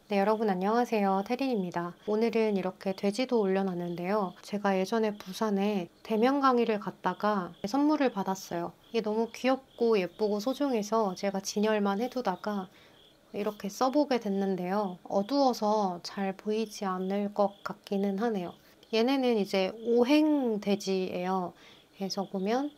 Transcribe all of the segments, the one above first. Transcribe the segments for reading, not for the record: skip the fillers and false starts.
네, 여러분 안녕하세요. 태린입니다. 오늘은 이렇게 돼지도 올려놨는데요. 제가 예전에 부산에 대면 강의를 갔다가 선물을 받았어요. 이게 너무 귀엽고 예쁘고 소중해서 제가 진열만 해두다가 이렇게 써보게 됐는데요. 어두워서 잘 보이지 않을 것 같기는 하네요. 얘네는 이제 오행 돼지예요. 그래서 보면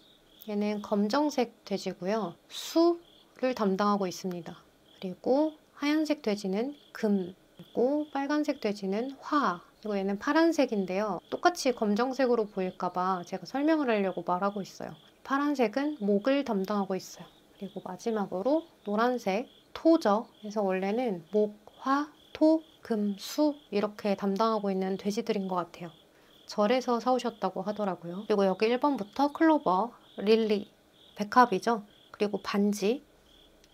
얘는 검정색 돼지고요. 수를 담당하고 있습니다. 그리고 하얀색 돼지는 금, 그리고 빨간색 돼지는 화, 그리고 얘는 파란색인데요. 똑같이 검정색으로 보일까봐 제가 설명을 하려고 말하고 있어요. 파란색은 목을 담당하고 있어요. 그리고 마지막으로 노란색, 토죠. 그래서 원래는 목, 화, 토, 금, 수 이렇게 담당하고 있는 돼지들인 것 같아요. 절에서 사오셨다고 하더라고요. 그리고 여기 1번부터 클로버, 릴리, 백합이죠. 그리고 반지,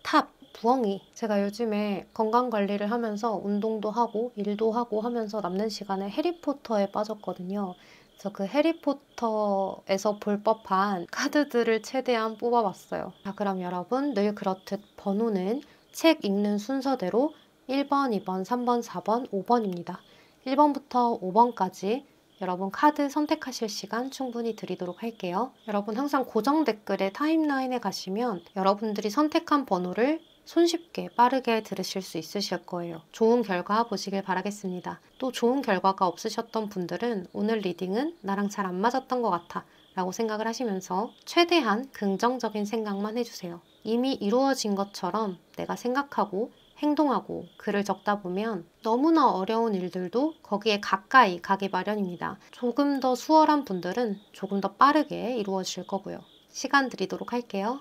탑, 부엉이. 제가 요즘에 건강관리를 하면서 운동도 하고 일도 하고 하면서 남는 시간에 해리포터에 빠졌거든요. 그래서 그 해리포터에서 볼 법한 카드들을 최대한 뽑아봤어요. 자, 그럼 여러분 늘 그렇듯 번호는 책 읽는 순서대로 1번, 2번, 3번, 4번, 5번입니다. 1번부터 5번까지 여러분 카드 선택하실 시간 충분히 드리도록 할게요. 여러분 항상 고정 댓글에 타임라인에 가시면 여러분들이 선택한 번호를 손쉽게 빠르게 들으실 수 있으실 거예요. 좋은 결과 보시길 바라겠습니다. 또 좋은 결과가 없으셨던 분들은 오늘 리딩은 나랑 잘 안 맞았던 것 같아 라고 생각을 하시면서 최대한 긍정적인 생각만 해주세요. 이미 이루어진 것처럼 내가 생각하고 행동하고 글을 적다 보면 너무나 어려운 일들도 거기에 가까이 가기 마련입니다. 조금 더 수월한 분들은 조금 더 빠르게 이루어질 거고요. 시간 드리도록 할게요.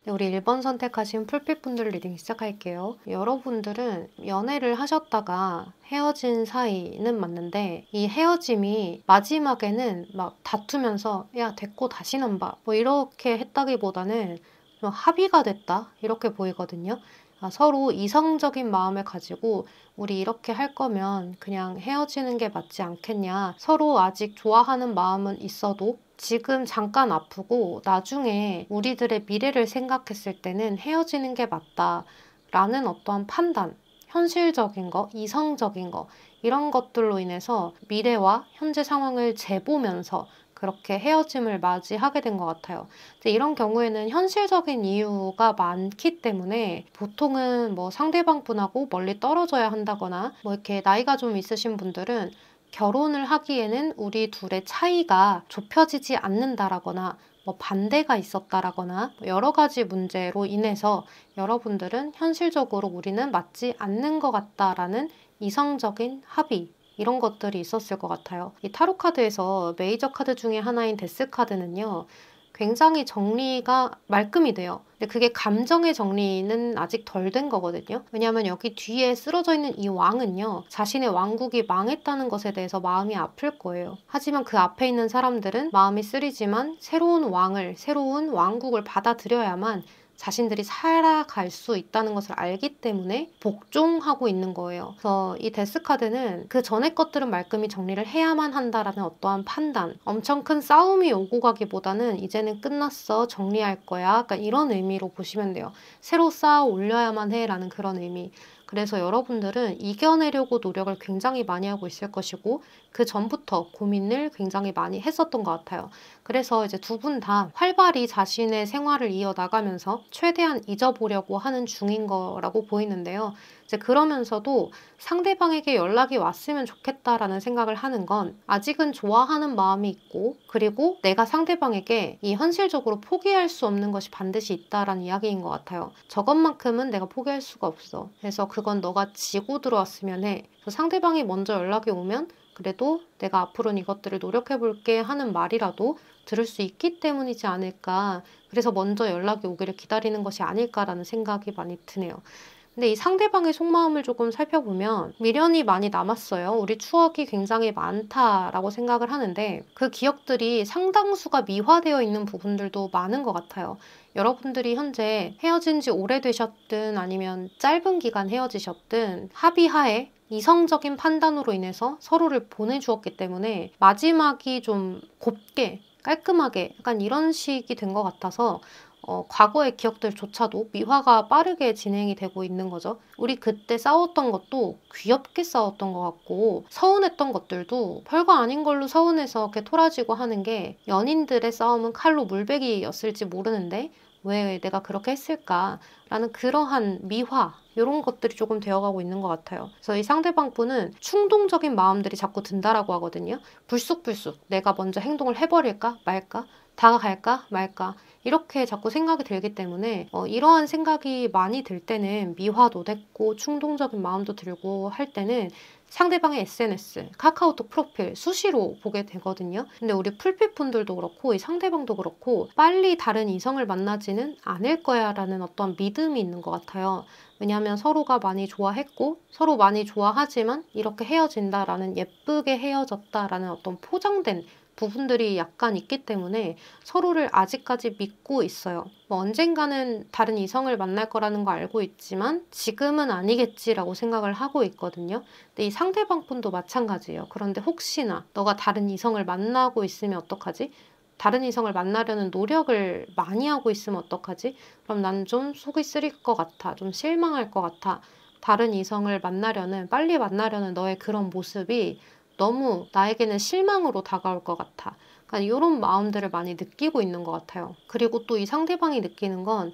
네, 우리 1번 선택하신 풀빛분들 리딩 시작할게요. 여러분들은 연애를 하셨다가 헤어진 사이는 맞는데 이 헤어짐이 마지막에는 막 다투면서 야 됐고 다시는 안 봐 뭐 이렇게 했다기보다는 좀 합의가 됐다 이렇게 보이거든요. 서로 이성적인 마음을 가지고 우리 이렇게 할 거면 그냥 헤어지는 게 맞지 않겠냐. 서로 아직 좋아하는 마음은 있어도 지금 잠깐 아프고 나중에 우리들의 미래를 생각했을 때는 헤어지는 게 맞다라는 어떠한 판단, 현실적인 거, 이성적인 거 이런 것들로 인해서 미래와 현재 상황을 재보면서 그렇게 헤어짐을 맞이하게 된 것 같아요. 근데 이런 경우에는 현실적인 이유가 많기 때문에 보통은 뭐 상대방 분하고 멀리 떨어져야 한다거나 뭐 이렇게 나이가 좀 있으신 분들은 결혼을 하기에는 우리 둘의 차이가 좁혀지지 않는다라거나 뭐 반대가 있었다라거나 여러 가지 문제로 인해서 여러분들은 현실적으로 우리는 맞지 않는 것 같다라는 이성적인 합의 이런 것들이 있었을 것 같아요. 이 타로 카드에서 메이저 카드 중에 하나인 데스 카드는요. 굉장히 정리가 말끔히 돼요. 근데 그게 감정의 정리는 아직 덜 된 거거든요. 왜냐하면 여기 뒤에 쓰러져 있는 이 왕은요. 자신의 왕국이 망했다는 것에 대해서 마음이 아플 거예요. 하지만 그 앞에 있는 사람들은 마음이 쓰리지만 새로운 왕을, 새로운 왕국을 받아들여야만 자신들이 살아갈 수 있다는 것을 알기 때문에 복종하고 있는 거예요. 그래서 이 데스카드는 그 전에 것들은 말끔히 정리를 해야만 한다라는 어떠한 판단, 엄청 큰 싸움이 오고 가기보다는 이제는 끝났어, 정리할 거야. 약간 이런 의미로 보시면 돼요. 새로 쌓아 올려야만 해라는 그런 의미. 그래서 여러분들은 이겨내려고 노력을 굉장히 많이 하고 있을 것이고 그 전부터 고민을 굉장히 많이 했었던 것 같아요. 그래서 이제 두 분 다 활발히 자신의 생활을 이어나가면서 최대한 잊어보려고 하는 중인 거라고 보이는데요. 이제 그러면서도 상대방에게 연락이 왔으면 좋겠다라는 생각을 하는 건 아직은 좋아하는 마음이 있고, 그리고 내가 상대방에게 이 현실적으로 포기할 수 없는 것이 반드시 있다라는 이야기인 것 같아요. 저것만큼은 내가 포기할 수가 없어. 그래서 그건 너가 지고 들어왔으면 해. 그래서 상대방이 먼저 연락이 오면 그래도 내가 앞으로는 이것들을 노력해볼게 하는 말이라도 들을 수 있기 때문이지 않을까. 그래서 먼저 연락이 오기를 기다리는 것이 아닐까라는 생각이 많이 드네요. 근데 이 상대방의 속마음을 조금 살펴보면 미련이 많이 남았어요. 우리 추억이 굉장히 많다라고 생각을 하는데 그 기억들이 상당수가 미화되어 있는 부분들도 많은 것 같아요. 여러분들이 현재 헤어진 지 오래되셨든 아니면 짧은 기간 헤어지셨든 합의하에 이성적인 판단으로 인해서 서로를 보내주었기 때문에 마지막이 좀 곱게 깔끔하게 약간 이런 식이 된 것 같아서 과거의 기억들조차도 미화가 빠르게 진행이 되고 있는 거죠. 우리 그때 싸웠던 것도 귀엽게 싸웠던 것 같고 서운했던 것들도 별거 아닌 걸로 서운해서 이렇게 토라지고 하는 게 연인들의 싸움은 칼로 물베기였을지 모르는데 왜 내가 그렇게 했을까라는 그러한 미화 이런 것들이 조금 되어가고 있는 것 같아요. 그래서 이 상대방 분은 충동적인 마음들이 자꾸 든다라고 하거든요. 불쑥불쑥 내가 먼저 행동을 해버릴까 말까 다가갈까 말까 이렇게 자꾸 생각이 들기 때문에 이러한 생각이 많이 들 때는 미화도 됐고 충동적인 마음도 들고 할 때는 상대방의 SNS, 카카오톡 프로필 수시로 보게 되거든요. 근데 우리 풀빛분들도 그렇고 이 상대방도 그렇고 빨리 다른 이성을 만나지는 않을 거야 라는 어떤 믿음이 있는 것 같아요. 왜냐하면 서로가 많이 좋아했고 서로 많이 좋아하지만 이렇게 헤어진다라는 예쁘게 헤어졌다라는 어떤 포장된 부분들이 약간 있기 때문에 서로를 아직까지 믿고 있어요. 뭐 언젠가는 다른 이성을 만날 거라는 거 알고 있지만 지금은 아니겠지라고 생각을 하고 있거든요. 근데 이 상대방 분도 마찬가지예요. 그런데 혹시나 너가 다른 이성을 만나고 있으면 어떡하지? 다른 이성을 만나려는 노력을 많이 하고 있으면 어떡하지? 그럼 난 좀 속이 쓰릴 것 같아. 좀 실망할 것 같아. 다른 이성을 빨리 만나려는 너의 그런 모습이 너무 나에게는 실망으로 다가올 것 같아. 그러니까 이런 마음들을 많이 느끼고 있는 것 같아요. 그리고 또 이 상대방이 느끼는 건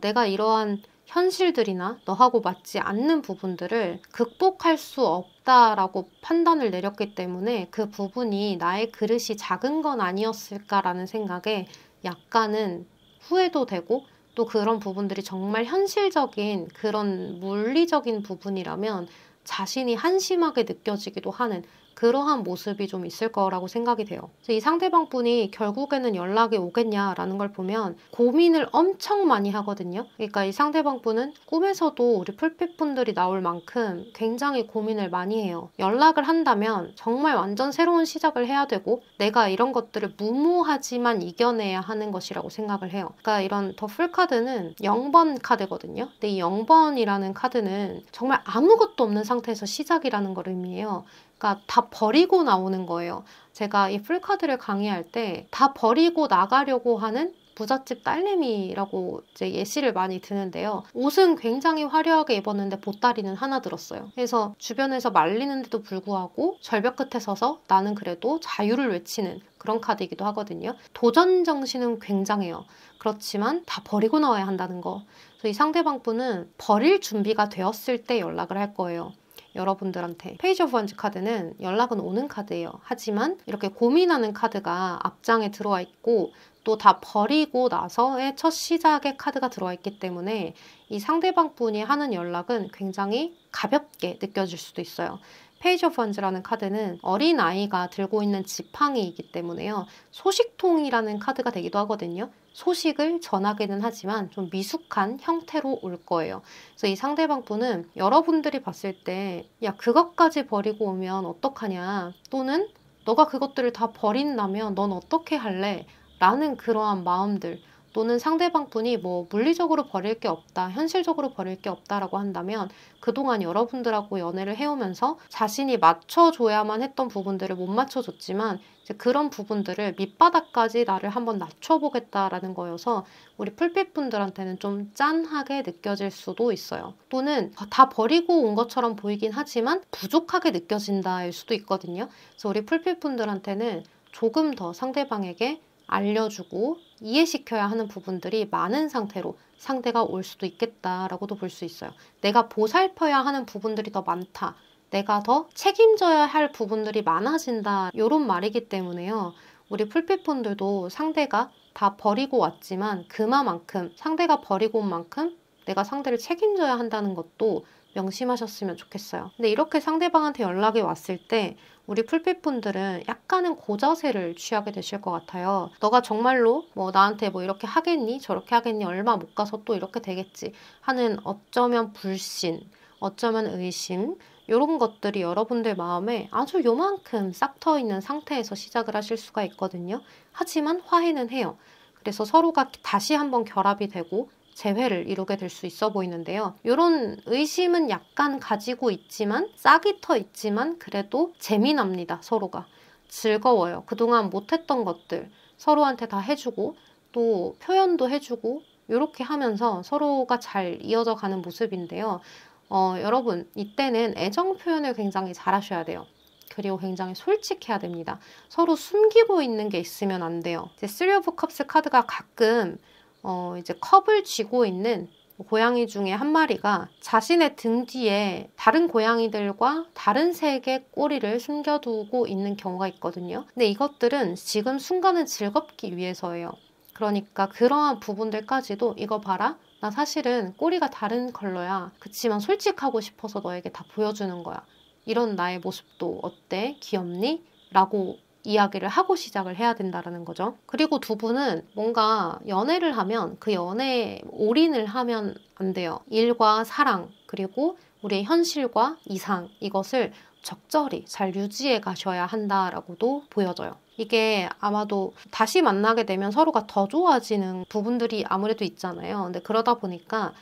내가 이러한 현실들이나 너하고 맞지 않는 부분들을 극복할 수 없다라고 판단을 내렸기 때문에 그 부분이 나의 그릇이 작은 건 아니었을까라는 생각에 약간은 후회도 되고 또 그런 부분들이 정말 현실적인 그런 물리적인 부분이라면 자신이 한심하게 느껴지기도 하는 그러한 모습이 좀 있을 거라고 생각이 돼요. 그래서 이 상대방 분이 결국에는 연락이 오겠냐라는 걸 보면 고민을 엄청 많이 하거든요. 그러니까 이 상대방 분은 꿈에서도 우리 풀빛 분들이 나올 만큼 굉장히 고민을 많이 해요. 연락을 한다면 정말 완전 새로운 시작을 해야 되고 내가 이런 것들을 무모하지만 이겨내야 하는 것이라고 생각을 해요. 그러니까 이런 더 풀카드는 0번 카드거든요. 근데 이 0번이라는 카드는 정말 아무것도 없는 상태에서 시작이라는 걸 의미해요. 그러니까 다 버리고 나오는 거예요. 제가 이 풀카드를 강의할 때 다 버리고 나가려고 하는 부잣집 딸내미라고 이제 예시를 많이 드는데요. 옷은 굉장히 화려하게 입었는데 보따리는 하나 들었어요. 그래서 주변에서 말리는데도 불구하고 절벽 끝에 서서 나는 그래도 자유를 외치는 그런 카드이기도 하거든요. 도전 정신은 굉장해요. 그렇지만 다 버리고 나와야 한다는 거. 그래서 이 상대방 분은 버릴 준비가 되었을 때 연락을 할 거예요. 여러분들한테. 페이지 오브 원즈 카드는 연락은 오는 카드예요. 하지만 이렇게 고민하는 카드가 앞장에 들어와 있고 또 다 버리고 나서의 첫 시작의 카드가 들어와 있기 때문에 이 상대방 분이 하는 연락은 굉장히 가볍게 느껴질 수도 있어요. 페이지 오브 원즈라는 카드는 어린아이가 들고 있는 지팡이이기 때문에요. 소식통이라는 카드가 되기도 하거든요. 소식을 전하기는 하지만 좀 미숙한 형태로 올 거예요. 그래서 이 상대방 분은 여러분들이 봤을 때 야, 그것까지 버리고 오면 어떡하냐, 또는 너가 그것들을 다 버린다면 넌 어떻게 할래? 라는 그러한 마음들, 또는 상대방 분이 뭐 물리적으로 버릴 게 없다, 현실적으로 버릴 게 없다라고 한다면 그동안 여러분들하고 연애를 해오면서 자신이 맞춰줘야만 했던 부분들을 못 맞춰줬지만 이제 그런 부분들을 밑바닥까지 나를 한번 낮춰보겠다라는 거여서 우리 풀빛분들한테는 좀 짠하게 느껴질 수도 있어요. 또는 다 버리고 온 것처럼 보이긴 하지만 부족하게 느껴진다일 수도 있거든요. 그래서 우리 풀빛분들한테는 조금 더 상대방에게 알려주고 이해시켜야 하는 부분들이 많은 상태로 상대가 올 수도 있겠다라고도 볼 수 있어요. 내가 보살펴야 하는 부분들이 더 많다. 내가 더 책임져야 할 부분들이 많아진다. 이런 말이기 때문에요. 우리 풀빛분들도 상대가 다 버리고 왔지만 그만큼 상대가 버리고 온 만큼 내가 상대를 책임져야 한다는 것도 명심하셨으면 좋겠어요. 근데 이렇게 상대방한테 연락이 왔을 때 우리 풀빛분들은 약간은 고자세를 취하게 되실 것 같아요. 너가 정말로 뭐 나한테 뭐 이렇게 하겠니? 저렇게 하겠니? 얼마 못 가서 또 이렇게 되겠지 하는 어쩌면 불신, 어쩌면 의심 이런 것들이 여러분들 마음에 아주 요만큼 싹 트어 있는 상태에서 시작을 하실 수가 있거든요. 하지만 화해는 해요. 그래서 서로가 다시 한번 결합이 되고 재회를 이루게 될 수 있어 보이는데요. 이런 의심은 약간 가지고 있지만 싹이 터 있지만 그래도 재미납니다. 서로가. 즐거워요. 그동안 못했던 것들 서로한테 다 해주고 또 표현도 해주고 이렇게 하면서 서로가 잘 이어져 가는 모습인데요. 여러분 이때는 애정 표현을 굉장히 잘 하셔야 돼요. 그리고 굉장히 솔직해야 됩니다. 서로 숨기고 있는 게 있으면 안 돼요. 이제 3 오브 컵스 카드가 가끔 이제 컵을 쥐고 있는 고양이 중에 한 마리가 자신의 등 뒤에 다른 고양이들과 다른 색의 꼬리를 숨겨두고 있는 경우가 있거든요. 근데 이것들은 지금 순간은 즐겁기 위해서예요. 그러니까 그러한 부분들까지도 이거 봐라. 나 사실은 꼬리가 다른 컬러야. 그치만 솔직하고 싶어서 너에게 다 보여주는 거야. 이런 나의 모습도 어때? 귀엽니? 라고 이야기를 하고 시작을 해야 된다는 거죠. 그리고 두 분은 뭔가 연애를 하면 그 연애에 올인을 하면 안 돼요. 일과 사랑 그리고 우리의 현실과 이상 이것을 적절히 잘 유지해 가셔야 한다라고도 보여져요. 이게 아마도 다시 만나게 되면 서로가 더 좋아지는 부분들이 아무래도 있잖아요. 근데 그러다 보니까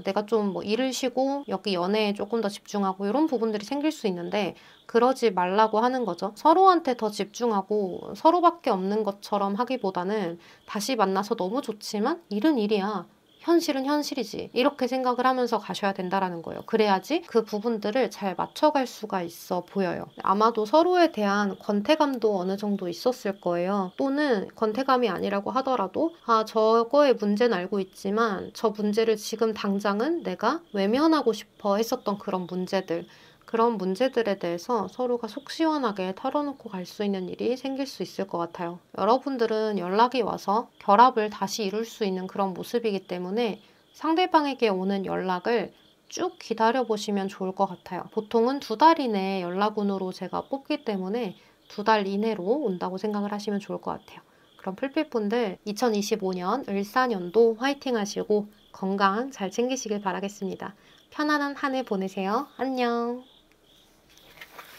내가 좀 뭐 일을 쉬고 여기 연애에 조금 더 집중하고 이런 부분들이 생길 수 있는데 그러지 말라고 하는 거죠. 서로한테 더 집중하고 서로밖에 없는 것처럼 하기보다는 다시 만나서 너무 좋지만 일은 일이야. 현실은 현실이지. 이렇게 생각을 하면서 가셔야 된다는 거예요. 그래야지 그 부분들을 잘 맞춰갈 수가 있어 보여요. 아마도 서로에 대한 권태감도 어느 정도 있었을 거예요. 또는 권태감이 아니라고 하더라도 저거의 문제는 알고 있지만 저 문제를 지금 당장은 내가 외면하고 싶어 했었던 그런 문제들 그런 문제들에 대해서 서로가 속 시원하게 털어놓고 갈 수 있는 일이 생길 수 있을 것 같아요. 여러분들은 연락이 와서 결합을 다시 이룰 수 있는 그런 모습이기 때문에 상대방에게 오는 연락을 쭉 기다려보시면 좋을 것 같아요. 보통은 2달 이내 연락운으로 제가 뽑기 때문에 2달 이내로 온다고 생각을 하시면 좋을 것 같아요. 그럼 풀빛분들 2025년 을사년도 화이팅 하시고 건강 잘 챙기시길 바라겠습니다. 편안한 한 해 보내세요. 안녕.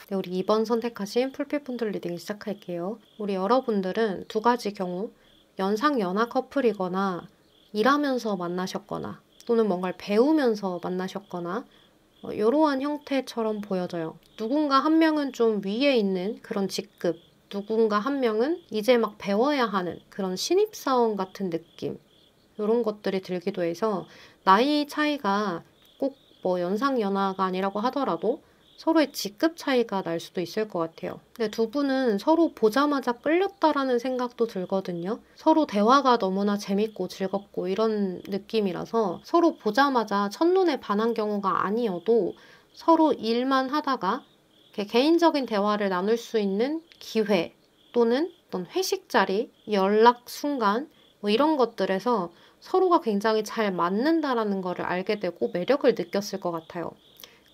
네, 우리 2번 선택하신 풀빛분들 리딩 시작할게요. 우리 여러분들은 2가지 경우 연상 연하 커플이거나 일하면서 만나셨거나 또는 뭔가를 배우면서 만나셨거나 이러한 형태처럼 보여져요. 누군가 한 명은 좀 위에 있는 그런 직급, 누군가 한 명은 이제 막 배워야 하는 그런 신입사원 같은 느낌 이런 것들이 들기도 해서 나이 차이가 꼭 뭐 연상 연하가 아니라고 하더라도 서로의 직급 차이가 날 수도 있을 것 같아요. 근데 두 분은 서로 보자마자 끌렸다라는 생각도 들거든요. 서로 대화가 너무나 재밌고 즐겁고 이런 느낌이라서 서로 보자마자 첫눈에 반한 경우가 아니어도 서로 일만 하다가 이렇게 개인적인 대화를 나눌 수 있는 기회 또는 어떤 회식 자리, 연락 순간 뭐 이런 것들에서 서로가 굉장히 잘 맞는다라는 거를 알게 되고 매력을 느꼈을 것 같아요.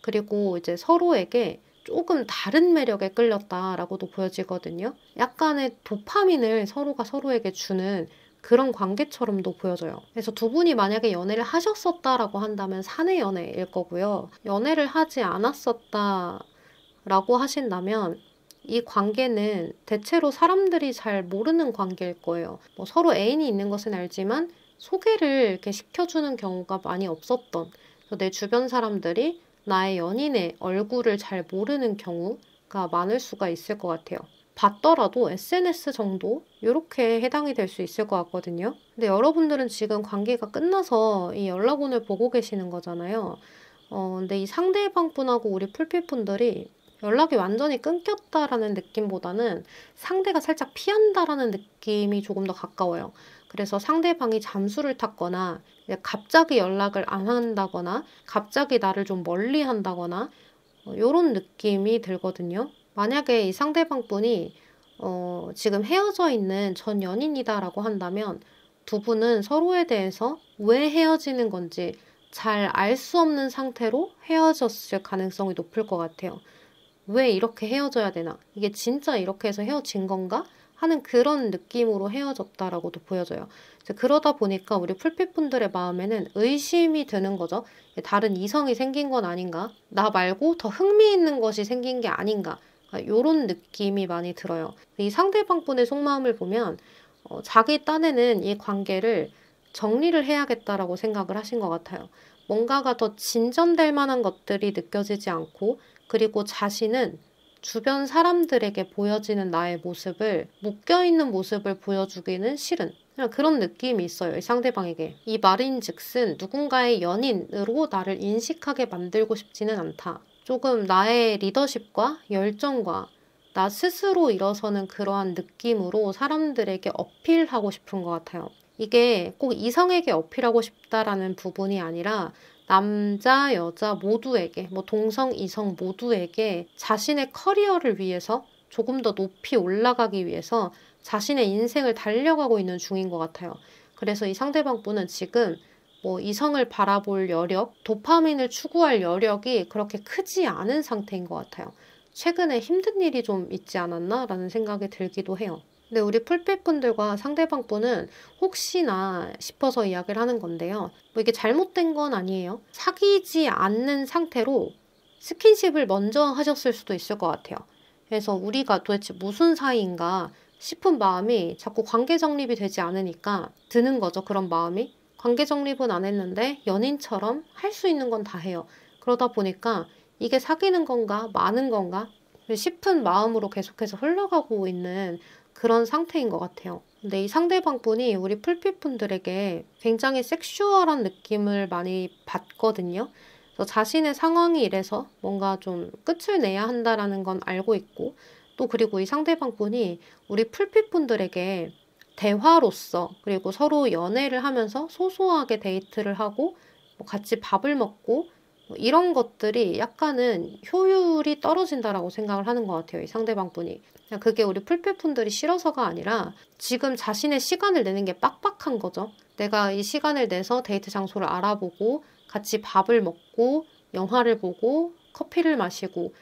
그리고 이제 서로에게 조금 다른 매력에 끌렸다라고도 보여지거든요. 약간의 도파민을 서로가 서로에게 주는 그런 관계처럼도 보여져요. 그래서 두 분이 만약에 연애를 하셨었다라고 한다면 사내 연애일 거고요. 연애를 하지 않았었다라고 하신다면 이 관계는 대체로 사람들이 잘 모르는 관계일 거예요. 뭐 서로 애인이 있는 것은 알지만 소개를 이렇게 시켜주는 경우가 많이 없었던 내 주변 사람들이 나의 연인의 얼굴을 잘 모르는 경우가 많을 수가 있을 것 같아요. 봤더라도 SNS 정도? 이렇게 해당이 될 수 있을 것 같거든요. 근데 여러분들은 지금 관계가 끝나서 이 연락원을 보고 계시는 거잖아요. 근데 이 상대방 분하고 우리 풀빛분들이 연락이 완전히 끊겼다라는 느낌보다는 상대가 살짝 피한다라는 느낌이 조금 더 가까워요. 그래서 상대방이 잠수를 탔거나 갑자기 연락을 안 한다거나 갑자기 나를 좀 멀리 한다거나 이런 느낌이 들거든요. 만약에 이 상대방분이 지금 헤어져 있는 전 연인이다라고 한다면 두 분은 서로에 대해서 왜 헤어지는 건지 잘 알 수 없는 상태로 헤어졌을 가능성이 높을 것 같아요. 왜 이렇게 헤어져야 되나? 이게 진짜 이렇게 해서 헤어진 건가? 하는 그런 느낌으로 헤어졌다라고도 보여져요. 그러다 보니까 우리 풀빛분들의 마음에는 의심이 드는 거죠. 다른 이성이 생긴 건 아닌가? 나 말고 더 흥미있는 것이 생긴 게 아닌가? 이런 느낌이 많이 들어요. 이 상대방분의 속마음을 보면 자기 딴에는 이 관계를 정리를 해야겠다라고 생각을 하신 것 같아요. 뭔가가 더 진전될 만한 것들이 느껴지지 않고 그리고 자신은 주변 사람들에게 보여지는 나의 모습을 묶여있는 모습을 보여주기는 싫은 그냥 그런 느낌이 있어요. 이 상대방에게. 이 말인즉슨 누군가의 연인으로 나를 인식하게 만들고 싶지는 않다. 조금 나의 리더십과 열정과 나 스스로 일어서는 그러한 느낌으로 사람들에게 어필하고 싶은 것 같아요. 이게 꼭 이성에게 어필하고 싶다라는 부분이 아니라 남자, 여자 모두에게, 동성, 이성 모두에게 자신의 커리어를 위해서 조금 더 높이 올라가기 위해서 자신의 인생을 달려가고 있는 중인 것 같아요. 그래서 이 상대방분은 지금 이성을 바라볼 여력, 도파민을 추구할 여력이 그렇게 크지 않은 상태인 것 같아요. 최근에 힘든 일이 좀 있지 않았나? 라는 생각이 들기도 해요. 근데 우리 풀빛분들과 상대방분은 혹시나 싶어서 이야기를 하는 건데요. 이게 잘못된 건 아니에요. 사귀지 않는 상태로 스킨십을 먼저 하셨을 수도 있을 것 같아요. 그래서 우리가 도대체 무슨 사이인가 싶은 마음이 자꾸 관계 정립이 되지 않으니까 드는 거죠. 그런 마음이. 관계 정립은 안 했는데 연인처럼 할 수 있는 건 다 해요. 그러다 보니까 이게 사귀는 건가 마는 건가 싶은 마음으로 계속해서 흘러가고 있는 그런 상태인 것 같아요. 근데 이 상대방분이 우리 풀빛분들에게 굉장히 섹슈얼한 느낌을 많이 받거든요. 그래서 자신의 상황이 이래서 뭔가 좀 끝을 내야 한다라는 건 알고 있고 또 그리고 이 상대방분이 우리 풀빛분들에게 대화로서 그리고 서로 연애를 하면서 소소하게 데이트를 하고 같이 밥을 먹고 이런 것들이 약간은 효율이 떨어진다라고 생각을 하는 것 같아요. 이 상대방분이. 그게 우리 풀빛분들이 싫어서가 아니라 지금 자신의 시간을 내는 게 빡빡한 거죠. 내가 이 시간을 내서 데이트 장소를 알아보고 같이 밥을 먹고 영화를 보고 커피를 마시고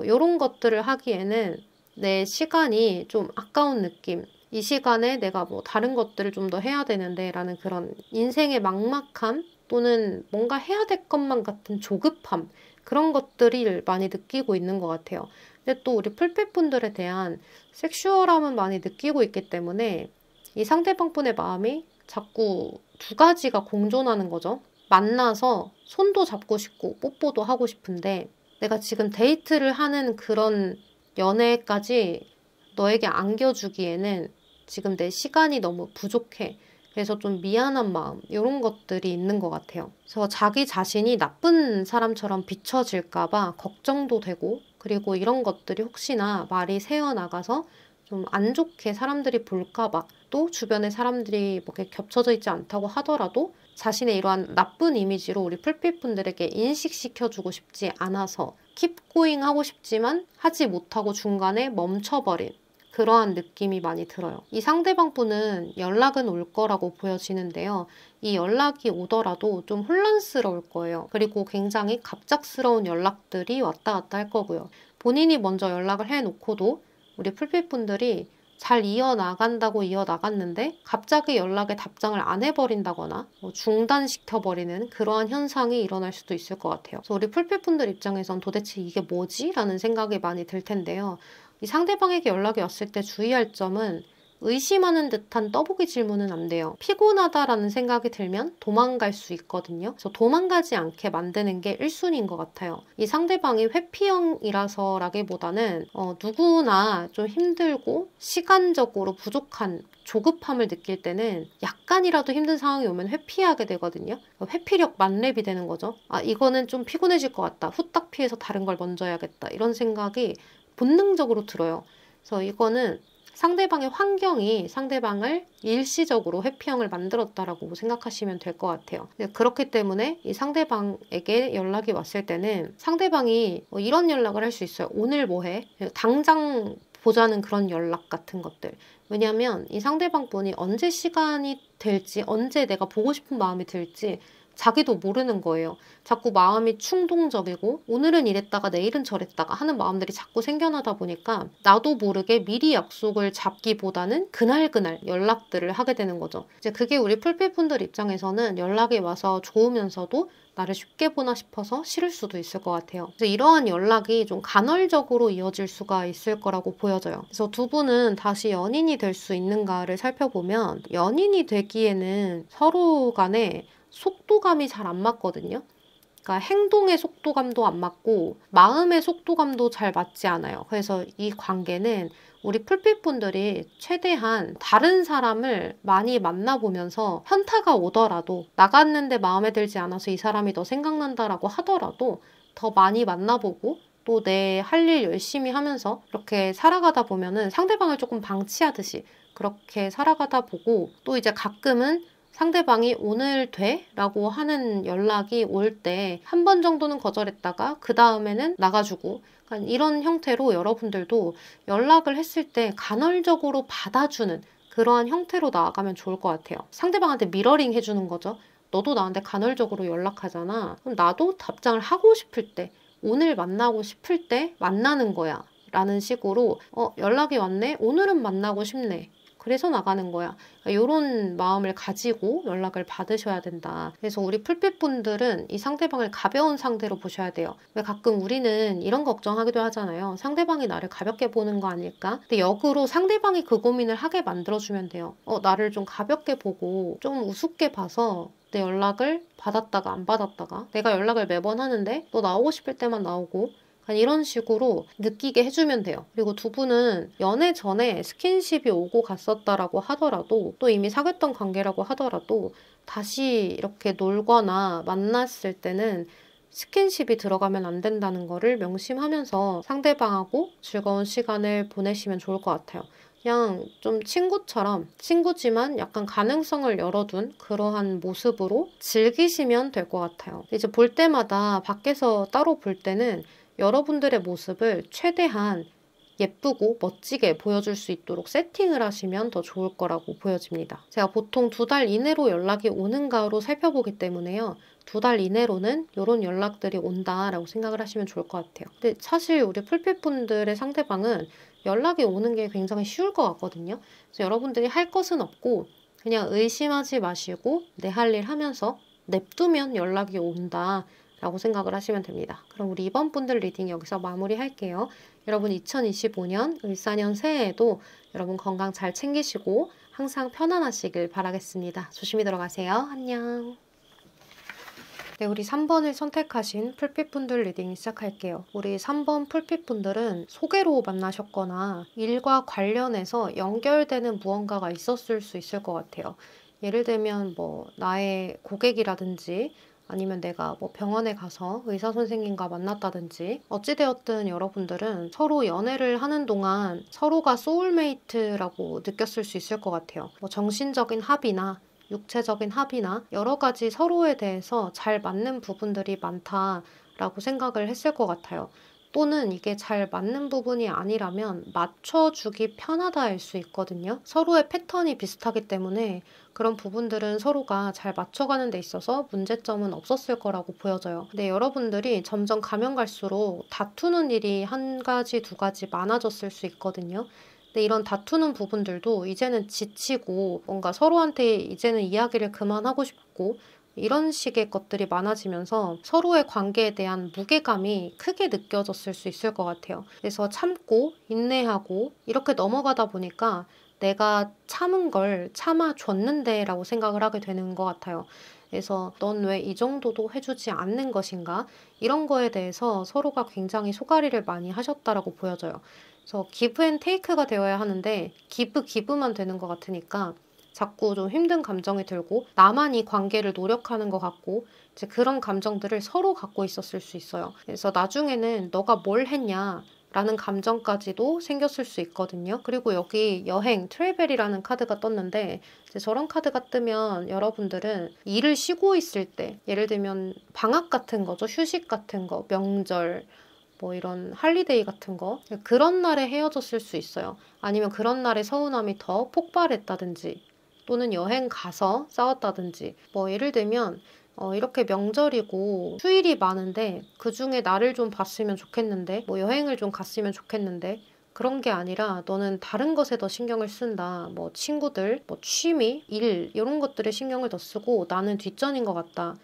이런 것들을 하기에는 내 시간이 좀 아까운 느낌. 이 시간에 내가 다른 것들을 좀 더 해야 되는데 라는 그런 인생의 막막함 또는 뭔가 해야 될 것만 같은 조급함 그런 것들을 많이 느끼고 있는 것 같아요. 근데 또 우리 풀빛분들에 대한 섹슈얼함은 많이 느끼고 있기 때문에 이 상대방분의 마음이 자꾸 두 가지가 공존하는 거죠. 만나서 손도 잡고 싶고 뽀뽀도 하고 싶은데 내가 지금 데이트를 하는 그런 연애까지 너에게 안겨주기에는 지금 내 시간이 너무 부족해. 그래서 좀 미안한 마음 이런 것들이 있는 것 같아요. 그래서 자기 자신이 나쁜 사람처럼 비춰질까 봐 걱정도 되고 그리고 이런 것들이 혹시나 말이 새어나가서 좀 안 좋게 사람들이 볼까 봐 또 주변에 사람들이 이렇게 겹쳐져 있지 않다고 하더라도 자신의 이러한 나쁜 이미지로 우리 풀빛분들에게 인식시켜주고 싶지 않아서 keep going 하고 싶지만 하지 못하고 중간에 멈춰버린 그러한 느낌이 많이 들어요. 이 상대방분은 연락은 올 거라고 보여지는데요. 이 연락이 오더라도 좀 혼란스러울 거예요. 그리고 굉장히 갑작스러운 연락들이 왔다 갔다 할 거고요. 본인이 먼저 연락을 해놓고도 우리 풀빛분들이 잘 이어나간다고 이어나갔는데 갑자기 연락에 답장을 안 해버린다거나 중단시켜버리는 그러한 현상이 일어날 수도 있을 것 같아요. 그래서 우리 풀빛분들 입장에선 도대체 이게 뭐지? 라는 생각이 많이 들 텐데요. 이 상대방에게 연락이 왔을 때 주의할 점은 의심하는 듯한 떠보기 질문은 안 돼요. 피곤하다라는 생각이 들면 도망갈 수 있거든요. 그래서 도망가지 않게 만드는 게 1순위인 것 같아요. 이 상대방이 회피형이라서라기보다는 누구나 좀 힘들고 시간적으로 부족한 조급함을 느낄 때는 약간이라도 힘든 상황이 오면 회피하게 되거든요. 회피력 만렙이 되는 거죠. 아, 이거는 좀 피곤해질 것 같다. 후딱 피해서 다른 걸 먼저 해야겠다. 이런 생각이 본능적으로 들어요. 그래서 이거는 상대방의 환경이 상대방을 일시적으로 회피형을 만들었다라고 생각하시면 될 것 같아요. 그렇기 때문에 이 상대방에게 연락이 왔을 때는 상대방이 이런 연락을 할 수 있어요. 오늘 뭐 해? 당장 보자는 그런 연락 같은 것들. 왜냐하면 이 상대방 분이 언제 시간이 될지, 언제 내가 보고 싶은 마음이 들지 자기도 모르는 거예요. 자꾸 마음이 충동적이고 오늘은 이랬다가 내일은 저랬다가 하는 마음들이 자꾸 생겨나다 보니까 나도 모르게 미리 약속을 잡기보다는 그날그날 연락들을 하게 되는 거죠. 이제 그게 우리 풀빛분들 입장에서는 연락이 와서 좋으면서도 나를 쉽게 보나 싶어서 싫을 수도 있을 것 같아요. 그래서 이러한 연락이 좀 간헐적으로 이어질 수가 있을 거라고 보여져요. 그래서 두 분은 다시 연인이 될 수 있는가를 살펴보면 연인이 되기에는 서로 간에 속도감이 잘 안 맞거든요. 그러니까 행동의 속도감도 안 맞고 마음의 속도감도 잘 맞지 않아요. 그래서 이 관계는 우리 풀빛분들이 최대한 다른 사람을 많이 만나보면서 현타가 오더라도 나갔는데 마음에 들지 않아서 이 사람이 더 생각난다라고 하더라도 더 많이 만나보고 또 내 할 일 열심히 하면서 이렇게 살아가다 보면은 상대방을 조금 방치하듯이 그렇게 살아가다 보고 또 이제 가끔은 상대방이 오늘 돼? 라고 하는 연락이 올 때 한 번 정도는 거절했다가 그 다음에는 나가주고 그러니까 이런 형태로 여러분들도 연락을 했을 때 간헐적으로 받아주는 그러한 형태로 나아가면 좋을 것 같아요. 상대방한테 미러링 해주는 거죠. 너도 나한테 간헐적으로 연락하잖아. 그럼 나도 답장을 하고 싶을 때 오늘 만나고 싶을 때 만나는 거야 라는 식으로 연락이 왔네? 오늘은 만나고 싶네. 그래서 나가는 거야. 이런 마음을 가지고 연락을 받으셔야 된다. 그래서 우리 풀빛분들은 이 상대방을 가벼운 상대로 보셔야 돼요. 왜 가끔 우리는 이런 걱정하기도 하잖아요. 상대방이 나를 가볍게 보는 거 아닐까? 근데 역으로 상대방이 그 고민을 하게 만들어주면 돼요. 나를 좀 가볍게 보고 좀 우습게 봐서 내 연락을 받았다가 안 받았다가 내가 연락을 매번 하는데 너 나오고 싶을 때만 나오고 이런 식으로 느끼게 해주면 돼요. 그리고 두 분은 연애 전에 스킨십이 오고 갔었다라고 하더라도 또 이미 사귀었던 관계라고 하더라도 다시 이렇게 놀거나 만났을 때는 스킨십이 들어가면 안 된다는 거를 명심하면서 상대방하고 즐거운 시간을 보내시면 좋을 것 같아요. 그냥 좀 친구처럼 친구지만 약간 가능성을 열어둔 그러한 모습으로 즐기시면 될 것 같아요. 이제 볼 때마다 밖에서 따로 볼 때는 여러분들의 모습을 최대한 예쁘고 멋지게 보여줄 수 있도록 세팅을 하시면 더 좋을 거라고 보여집니다. 제가 보통 2달 이내로 연락이 오는가로 살펴보기 때문에요. 2달 이내로는 이런 연락들이 온다라고 생각을 하시면 좋을 것 같아요. 근데 사실 우리 풀빛분들의 상대방은 연락이 오는 게 굉장히 쉬울 것 같거든요. 그래서 여러분들이 할 것은 없고 그냥 의심하지 마시고 내 할 일 하면서 냅두면 연락이 온다. 라고 생각을 하시면 됩니다. 그럼 우리 이번 분들 리딩 여기서 마무리할게요. 여러분 2025년 을사년 새해에도 여러분 건강 잘 챙기시고 항상 편안하시길 바라겠습니다. 조심히 들어가세요. 안녕. 네, 우리 3번을 선택하신 풀빛분들 리딩 시작할게요. 우리 3번 풀빛분들은 소개로 만나셨거나 일과 관련해서 연결되는 무언가가 있었을 수 있을 것 같아요. 예를 들면 나의 고객이라든지 아니면 내가 병원에 가서 의사 선생님과 만났다든지 어찌되었든 여러분들은 서로 연애를 하는 동안 서로가 소울메이트라고 느꼈을 수 있을 것 같아요. 정신적인 합이나 육체적인 합이나 여러 가지 서로에 대해서 잘 맞는 부분들이 많다라고 생각을 했을 것 같아요. 또는 이게 잘 맞는 부분이 아니라면 맞춰주기 편하다일 수 있거든요. 서로의 패턴이 비슷하기 때문에 그런 부분들은 서로가 잘 맞춰가는 데 있어서 문제점은 없었을 거라고 보여져요. 근데 여러분들이 점점 가면 갈수록 다투는 일이 한 가지, 두 가지 많아졌을 수 있거든요. 근데 이런 다투는 부분들도 이제는 지치고 뭔가 서로한테 이제는 이야기를 그만하고 싶고 이런 식의 것들이 많아지면서 서로의 관계에 대한 무게감이 크게 느껴졌을 수 있을 것 같아요. 그래서 참고 인내하고 이렇게 넘어가다 보니까 내가 참은 걸 참아줬는데 라고 생각을 하게 되는 것 같아요. 그래서 넌 왜 이 정도도 해주지 않는 것인가? 이런 거에 대해서 서로가 굉장히 소가리를 많이 하셨다라고 보여져요. 그래서 기브 앤 테이크가 되어야 하는데 기브만 되는 것 같으니까 자꾸 좀 힘든 감정이 들고 나만 이 관계를 노력하는 것 같고 이제 그런 감정들을 서로 갖고 있었을 수 있어요. 그래서 나중에는 너가 뭘 했냐 라는 감정까지도 생겼을 수 있거든요. 그리고 여기 여행, 트래벨이라는 카드가 떴는데 이제 저런 카드가 뜨면 여러분들은 일을 쉬고 있을 때 예를 들면 방학 같은 거죠. 휴식 같은 거, 명절, 뭐 이런 할리데이 같은 거 그런 날에 헤어졌을 수 있어요. 아니면 그런 날에 서운함이 더 폭발했다든지 또는 여행 가서 싸웠다든지 뭐 예를 들면 이렇게 명절이고 휴일이 많은데 그중에 나를 좀 봤으면 좋겠는데 뭐 여행을 좀 갔으면 좋겠는데 그런 게 아니라 너는 다른 것에 더 신경을 쓴다. 뭐 친구들, 뭐 취미, 일 이런 것들에 신경을 더 쓰고 나는 뒷전인 것 같다.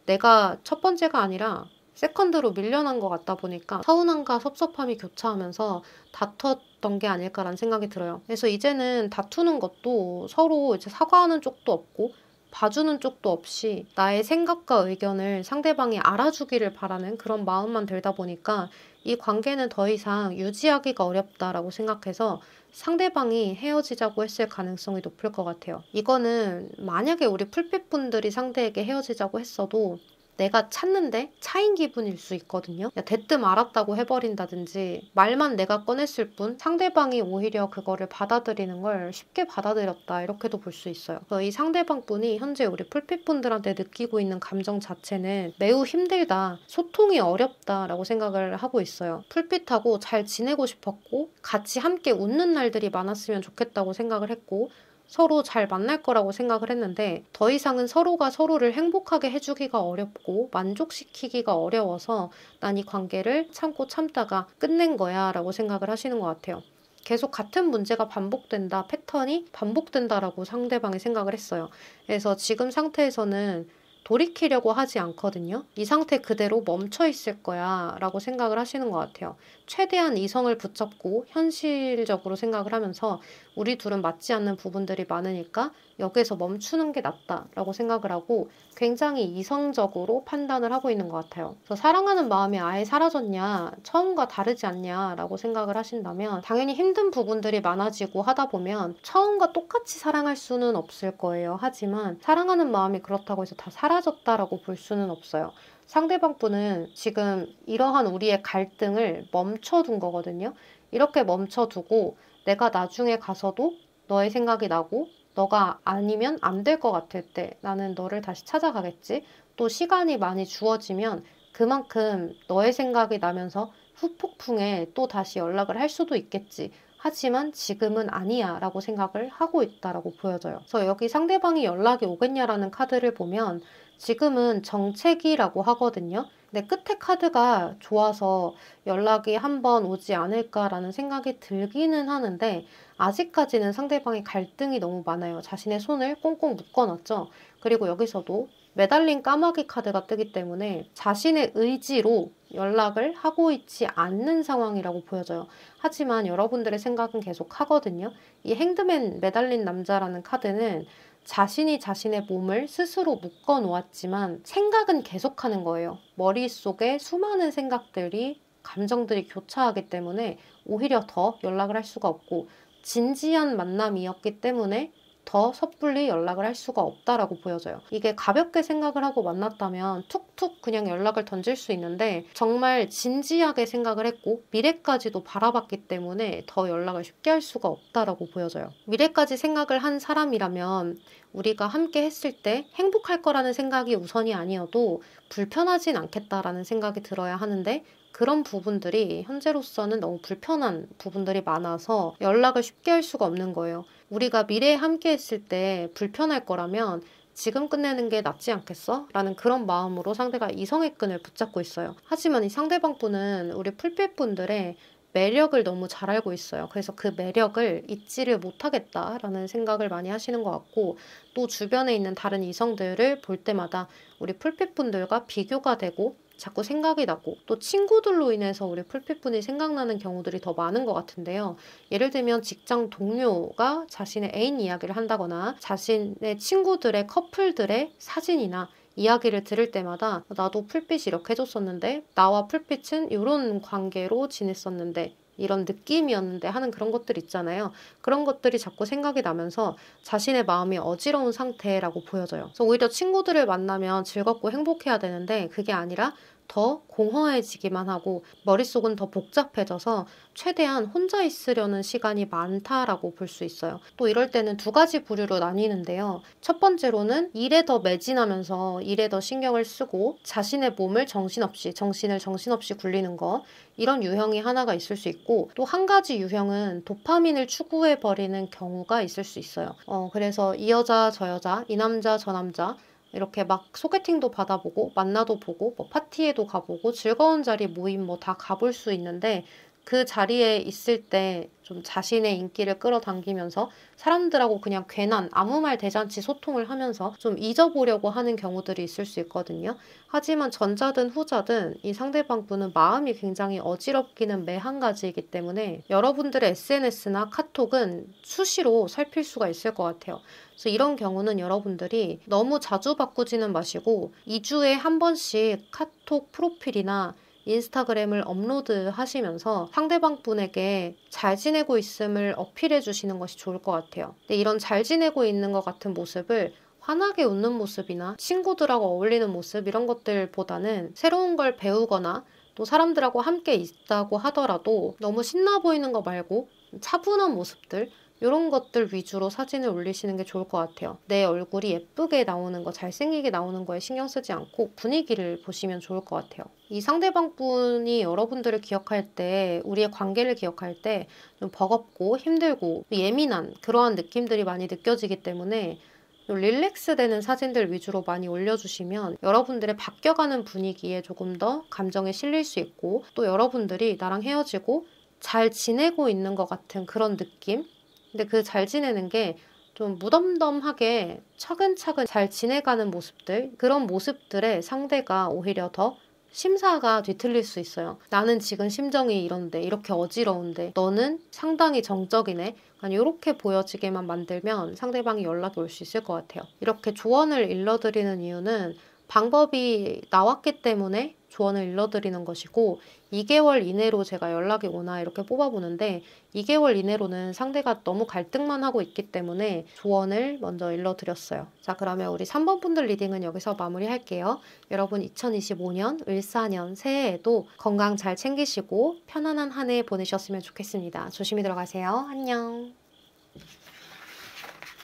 내가 첫 번째가 아니라 세컨드로 밀려난 것 같다 보니까 서운함과 섭섭함이 교차하면서 다퉜던 게 아닐까라는 생각이 들어요. 그래서 이제는 다투는 것도 서로 이제 사과하는 쪽도 없고 봐주는 쪽도 없이 나의 생각과 의견을 상대방이 알아주기를 바라는 그런 마음만 들다 보니까 이 관계는 더 이상 유지하기가 어렵다라고 생각해서 상대방이 헤어지자고 했을 가능성이 높을 것 같아요. 이거는 만약에 우리 풀빛분들이 상대에게 헤어지자고 했어도 내가 찾는데 차인 기분일 수 있거든요. 대뜸 알았다고 해버린다든지 말만 내가 꺼냈을 뿐 상대방이 오히려 그거를 받아들이는 걸 쉽게 받아들였다 이렇게도 볼 수 있어요. 그래서 이 상대방분이 현재 우리 풀빛분들한테 느끼고 있는 감정 자체는 매우 힘들다, 소통이 어렵다라고 생각을 하고 있어요. 풀빛하고 잘 지내고 싶었고 같이 함께 웃는 날들이 많았으면 좋겠다고 생각을 했고 서로 잘 만날 거라고 생각을 했는데 더 이상은 서로가 서로를 행복하게 해주기가 어렵고 만족시키기가 어려워서 난 이 관계를 참고 참다가 끝낸 거야 라고 생각을 하시는 것 같아요. 계속 같은 문제가 반복된다, 패턴이 반복된다라고 상대방이 생각을 했어요. 그래서 지금 상태에서는 돌이키려고 하지 않거든요. 이 상태 그대로 멈춰 있을 거야 라고 생각을 하시는 것 같아요. 최대한 이성을 붙잡고 현실적으로 생각을 하면서 우리 둘은 맞지 않는 부분들이 많으니까 여기에서 멈추는 게 낫다라고 생각을 하고 굉장히 이성적으로 판단을 하고 있는 것 같아요. 그래서 사랑하는 마음이 아예 사라졌냐, 처음과 다르지 않냐라고 생각을 하신다면 당연히 힘든 부분들이 많아지고 하다 보면 처음과 똑같이 사랑할 수는 없을 거예요. 하지만 사랑하는 마음이 그렇다고 해서 다 사라졌다라고 볼 수는 없어요. 상대방 분은 지금 이러한 우리의 갈등을 멈춰둔 거거든요. 이렇게 멈춰두고 내가 나중에 가서도 너의 생각이 나고 너가 아니면 안 될 것 같을 때 나는 너를 다시 찾아가겠지. 또 시간이 많이 주어지면 그만큼 너의 생각이 나면서 후폭풍에 또 다시 연락을 할 수도 있겠지. 하지만 지금은 아니야 라고 생각을 하고 있다라고 보여져요. 그래서 여기 상대방이 연락이 오겠냐라는 카드를 보면 지금은 정체기라고 하거든요. 근데 끝에 카드가 좋아서 연락이 한번 오지 않을까라는 생각이 들기는 하는데 아직까지는 상대방의 갈등이 너무 많아요. 자신의 손을 꽁꽁 묶어놨죠. 그리고 여기서도 매달린 까마귀 카드가 뜨기 때문에 자신의 의지로 연락을 하고 있지 않는 상황이라고 보여져요. 하지만 여러분들의 생각은 계속 하거든요. 이 행드맨 매달린 남자라는 카드는 자신이 자신의 몸을 스스로 묶어 놓았지만 생각은 계속하는 거예요. 머릿속에 수많은 생각들이 감정들이 교차하기 때문에 오히려 더 연락을 할 수가 없고 진지한 만남이었기 때문에 더 섣불리 연락을 할 수가 없다라고 보여져요. 이게 가볍게 생각을 하고 만났다면 툭툭 그냥 연락을 던질 수 있는데 정말 진지하게 생각을 했고 미래까지도 바라봤기 때문에 더 연락을 쉽게 할 수가 없다라고 보여져요. 미래까지 생각을 한 사람이라면 우리가 함께 했을 때 행복할 거라는 생각이 우선이 아니어도 불편하진 않겠다라는 생각이 들어야 하는데 그런 부분들이 현재로서는 너무 불편한 부분들이 많아서 연락을 쉽게 할 수가 없는 거예요. 우리가 미래에 함께 했을 때 불편할 거라면 지금 끝내는 게 낫지 않겠어? 라는 그런 마음으로 상대가 이성의 끈을 붙잡고 있어요. 하지만 이 상대방 분은 우리 풀빛 분들의 매력을 너무 잘 알고 있어요. 그래서 그 매력을 잊지를 못하겠다라는 생각을 많이 하시는 것 같고 또 주변에 있는 다른 이성들을 볼 때마다 우리 풀빛 분들과 비교가 되고 자꾸 생각이 나고 또 친구들로 인해서 우리 풀빛분이 생각나는 경우들이 더 많은 것 같은데요. 예를 들면 직장 동료가 자신의 애인 이야기를 한다거나 자신의 친구들의 커플들의 사진이나 이야기를 들을 때마다 나도 풀빛이 이렇게 해줬었는데 나와 풀빛은 이런 관계로 지냈었는데 이런 느낌이었는데 하는 그런 것들 있잖아요. 그런 것들이 자꾸 생각이 나면서 자신의 마음이 어지러운 상태라고 보여져요. 그래서 오히려 친구들을 만나면 즐겁고 행복해야 되는데 그게 아니라 더 공허해지기만 하고 머릿속은 더 복잡해져서 최대한 혼자 있으려는 시간이 많다라고 볼 수 있어요. 또 이럴 때는 두 가지 부류로 나뉘는데요. 첫 번째로는 일에 더 매진하면서 일에 더 신경을 쓰고 자신의 몸을 정신을 정신없이 굴리는 거, 이런 유형이 하나가 있을 수 있고, 또 한 가지 유형은 도파민을 추구해버리는 경우가 있을 수 있어요. 그래서 이 여자 저 여자, 이 남자 저 남자 이렇게 막 소개팅도 받아보고 만나도 보고 뭐 파티에도 가보고 즐거운 자리 모임 뭐 다 가볼 수 있는데, 그 자리에 있을 때 좀 자신의 인기를 끌어당기면서 사람들하고 그냥 괜한 아무 말 대잔치 소통을 하면서 좀 잊어보려고 하는 경우들이 있을 수 있거든요. 하지만 전자든 후자든 이 상대방 분은 마음이 굉장히 어지럽기는 매 한 가지이기 때문에 여러분들의 SNS나 카톡은 수시로 살필 수가 있을 것 같아요. 그래서 이런 경우는 여러분들이 너무 자주 바꾸지는 마시고 2주에 한 번씩 카톡 프로필이나 인스타그램을 업로드 하시면서 상대방 분에게 잘 지내고 있음을 어필해 주시는 것이 좋을 것 같아요. 근데 이런 잘 지내고 있는 것 같은 모습을 환하게 웃는 모습이나 친구들하고 어울리는 모습, 이런 것들보다는 새로운 걸 배우거나 또 사람들하고 함께 있다고 하더라도 너무 신나 보이는 거 말고 차분한 모습들, 이런 것들 위주로 사진을 올리시는 게 좋을 것 같아요. 내 얼굴이 예쁘게 나오는 거, 잘생기게 나오는 거에 신경 쓰지 않고 분위기를 보시면 좋을 것 같아요. 이 상대방 분이 여러분들을 기억할 때, 우리의 관계를 기억할 때 좀 버겁고 힘들고 예민한 그러한 느낌들이 많이 느껴지기 때문에 릴렉스 되는 사진들 위주로 많이 올려주시면 여러분들의 바뀌어가는 분위기에 조금 더 감정에 실릴 수 있고, 또 여러분들이 나랑 헤어지고 잘 지내고 있는 것 같은 그런 느낌? 근데 그 잘 지내는 게 좀 무덤덤하게 차근차근 잘 지내가는 모습들, 그런 모습들의 상대가 오히려 더 심사가 뒤틀릴 수 있어요. 나는 지금 심정이 이런데, 이렇게 어지러운데 너는 상당히 정적이네. 아니, 이렇게 보여지게만 만들면 상대방이 연락이 올 수 있을 것 같아요. 이렇게 조언을 일러드리는 이유는 방법이 나왔기 때문에 조언을 일러드리는 것이고, 2개월 이내로 제가 연락이 오나 이렇게 뽑아보는데 2개월 이내로는 상대가 너무 갈등만 하고 있기 때문에 조언을 먼저 일러드렸어요. 자, 그러면 우리 3번 분들 리딩은 여기서 마무리할게요. 여러분 2025년 을사년 새해에도 건강 잘 챙기시고 편안한 한 해 보내셨으면 좋겠습니다. 조심히 들어가세요. 안녕.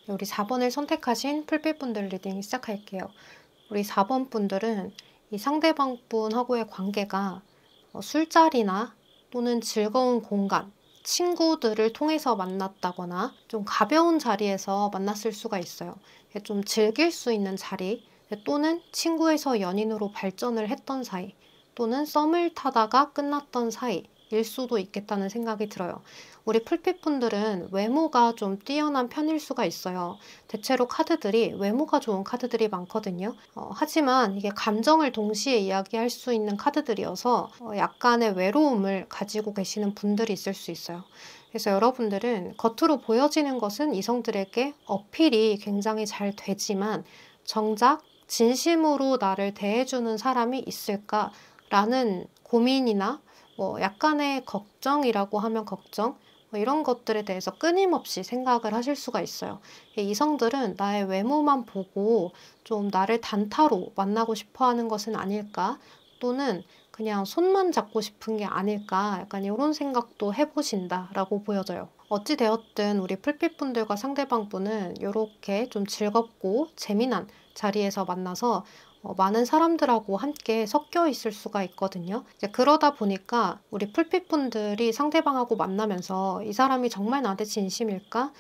우리 4번을 선택하신 풀빛분들 리딩 시작할게요. 우리 4번 분들은 이 상대방 분하고의 관계가 술자리나 또는 즐거운 공간, 친구들을 통해서 만났다거나 좀 가벼운 자리에서 만났을 수가 있어요. 좀 즐길 수 있는 자리, 또는 친구에서 연인으로 발전을 했던 사이, 또는 썸을 타다가 끝났던 사이일 수도 있겠다는 생각이 들어요. 우리 풀빛분들은 외모가 좀 뛰어난 편일 수가 있어요. 대체로 카드들이 외모가 좋은 카드들이 많거든요. 하지만 이게 감정을 동시에 이야기할 수 있는 카드들이어서 약간의 외로움을 가지고 계시는 분들이 있을 수 있어요. 그래서 여러분들은 겉으로 보여지는 것은 이성들에게 어필이 굉장히 잘 되지만 정작 진심으로 나를 대해주는 사람이 있을까라는 고민이나 약간의 걱정이라고 하면 걱정, 이런 것들에 대해서 끊임없이 생각을 하실 수가 있어요. 이성들은 나의 외모만 보고 좀 나를 단타로 만나고 싶어 하는 것은 아닐까, 또는 그냥 손만 잡고 싶은 게 아닐까, 약간 이런 생각도 해보신다라고 보여져요. 어찌되었든 우리 풀빛분들과 상대방분은 이렇게 좀 즐겁고 재미난 자리에서 만나서 많은 사람들하고 함께 섞여 있을 수가 있거든요. 이제 그러다 보니까 우리 풀빛분들이 상대방하고 만나면서 이 사람이 정말 나한테 진심일까?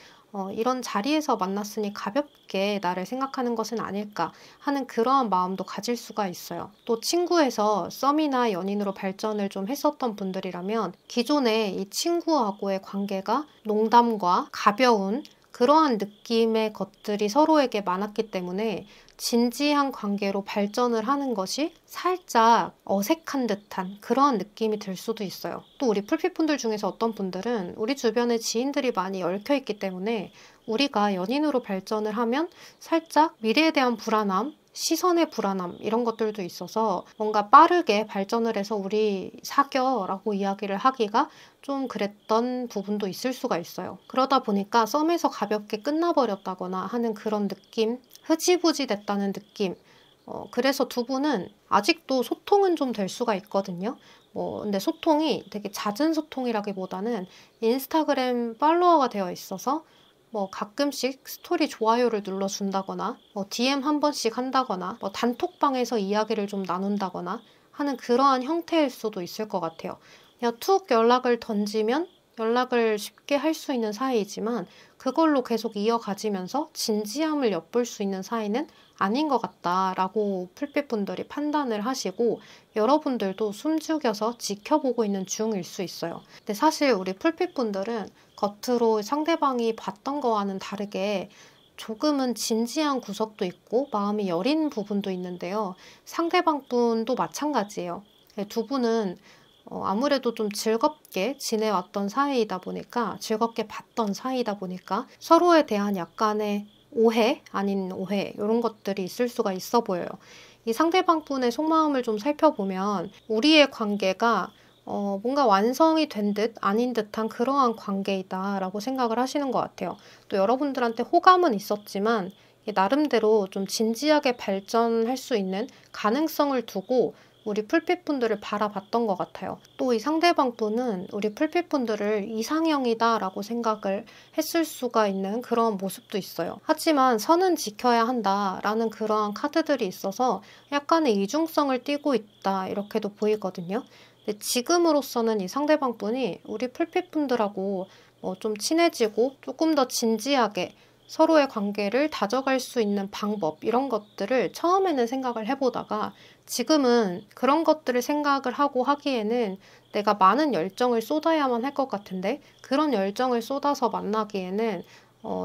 이런 자리에서 만났으니 가볍게 나를 생각하는 것은 아닐까 하는 그러한 마음도 가질 수가 있어요. 또 친구에서 썸이나 연인으로 발전을 좀 했었던 분들이라면 기존에 이 친구하고의 관계가 농담과 가벼운 그러한 느낌의 것들이 서로에게 많았기 때문에 진지한 관계로 발전을 하는 것이 살짝 어색한 듯한 그러한 느낌이 들 수도 있어요. 또 우리 풀빛분들 중에서 어떤 분들은 우리 주변에 지인들이 많이 얽혀있기 때문에 우리가 연인으로 발전을 하면 살짝 미래에 대한 불안함, 시선의 불안함 이런 것들도 있어서 뭔가 빠르게 발전을 해서 우리 사겨라고 이야기를 하기가 좀 그랬던 부분도 있을 수가 있어요. 그러다 보니까 썸에서 가볍게 끝나버렸다거나 하는 그런 느낌, 흐지부지 됐다는 느낌. 그래서 두 분은 아직도 소통은 좀 될 수가 있거든요. 근데 소통이 되게 잦은 소통이라기보다는 인스타그램 팔로워가 되어 있어서 가끔씩 스토리 좋아요를 눌러준다거나 DM 한 번씩 한다거나 단톡방에서 이야기를 좀 나눈다거나 하는 그러한 형태일 수도 있을 것 같아요. 그냥 툭 연락을 던지면 연락을 쉽게 할 수 있는 사이이지만 그걸로 계속 이어가지면서 진지함을 엿볼 수 있는 사이는 아닌 것 같다라고 풀빛분들이 판단을 하시고 여러분들도 숨죽여서 지켜보고 있는 중일 수 있어요. 근데 사실 우리 풀빛분들은 겉으로 상대방이 봤던 거와는 다르게 조금은 진지한 구석도 있고 마음이 여린 부분도 있는데요. 상대방 분도 마찬가지예요. 두 분은 아무래도 좀 즐겁게 지내왔던 사이이다 보니까 즐겁게 봤던 사이이다 보니까 서로에 대한 약간의 오해 아닌 오해 이런 것들이 있을 수가 있어 보여요. 이 상대방 분의 속마음을 좀 살펴보면 우리의 관계가 뭔가 완성이 된 듯 아닌 듯한 그러한 관계이다라고 생각을 하시는 것 같아요. 또 여러분들한테 호감은 있었지만 나름대로 좀 진지하게 발전할 수 있는 가능성을 두고 우리 풀빛분들을 바라봤던 것 같아요. 또 이 상대방 분은 우리 풀빛분들을 이상형이다라고 생각을 했을 수가 있는 그런 모습도 있어요. 하지만 선은 지켜야 한다라는 그러한 카드들이 있어서 약간의 이중성을 띠고 있다 이렇게도 보이거든요. 근데 지금으로서는 이 상대방 분이 우리 풀빛분들하고 좀 친해지고 조금 더 진지하게 서로의 관계를 다져갈 수 있는 방법 이런 것들을 처음에는 생각을 해보다가 지금은 그런 것들을 생각을 하고 하기에는 내가 많은 열정을 쏟아야만 할 것 같은데 그런 열정을 쏟아서 만나기에는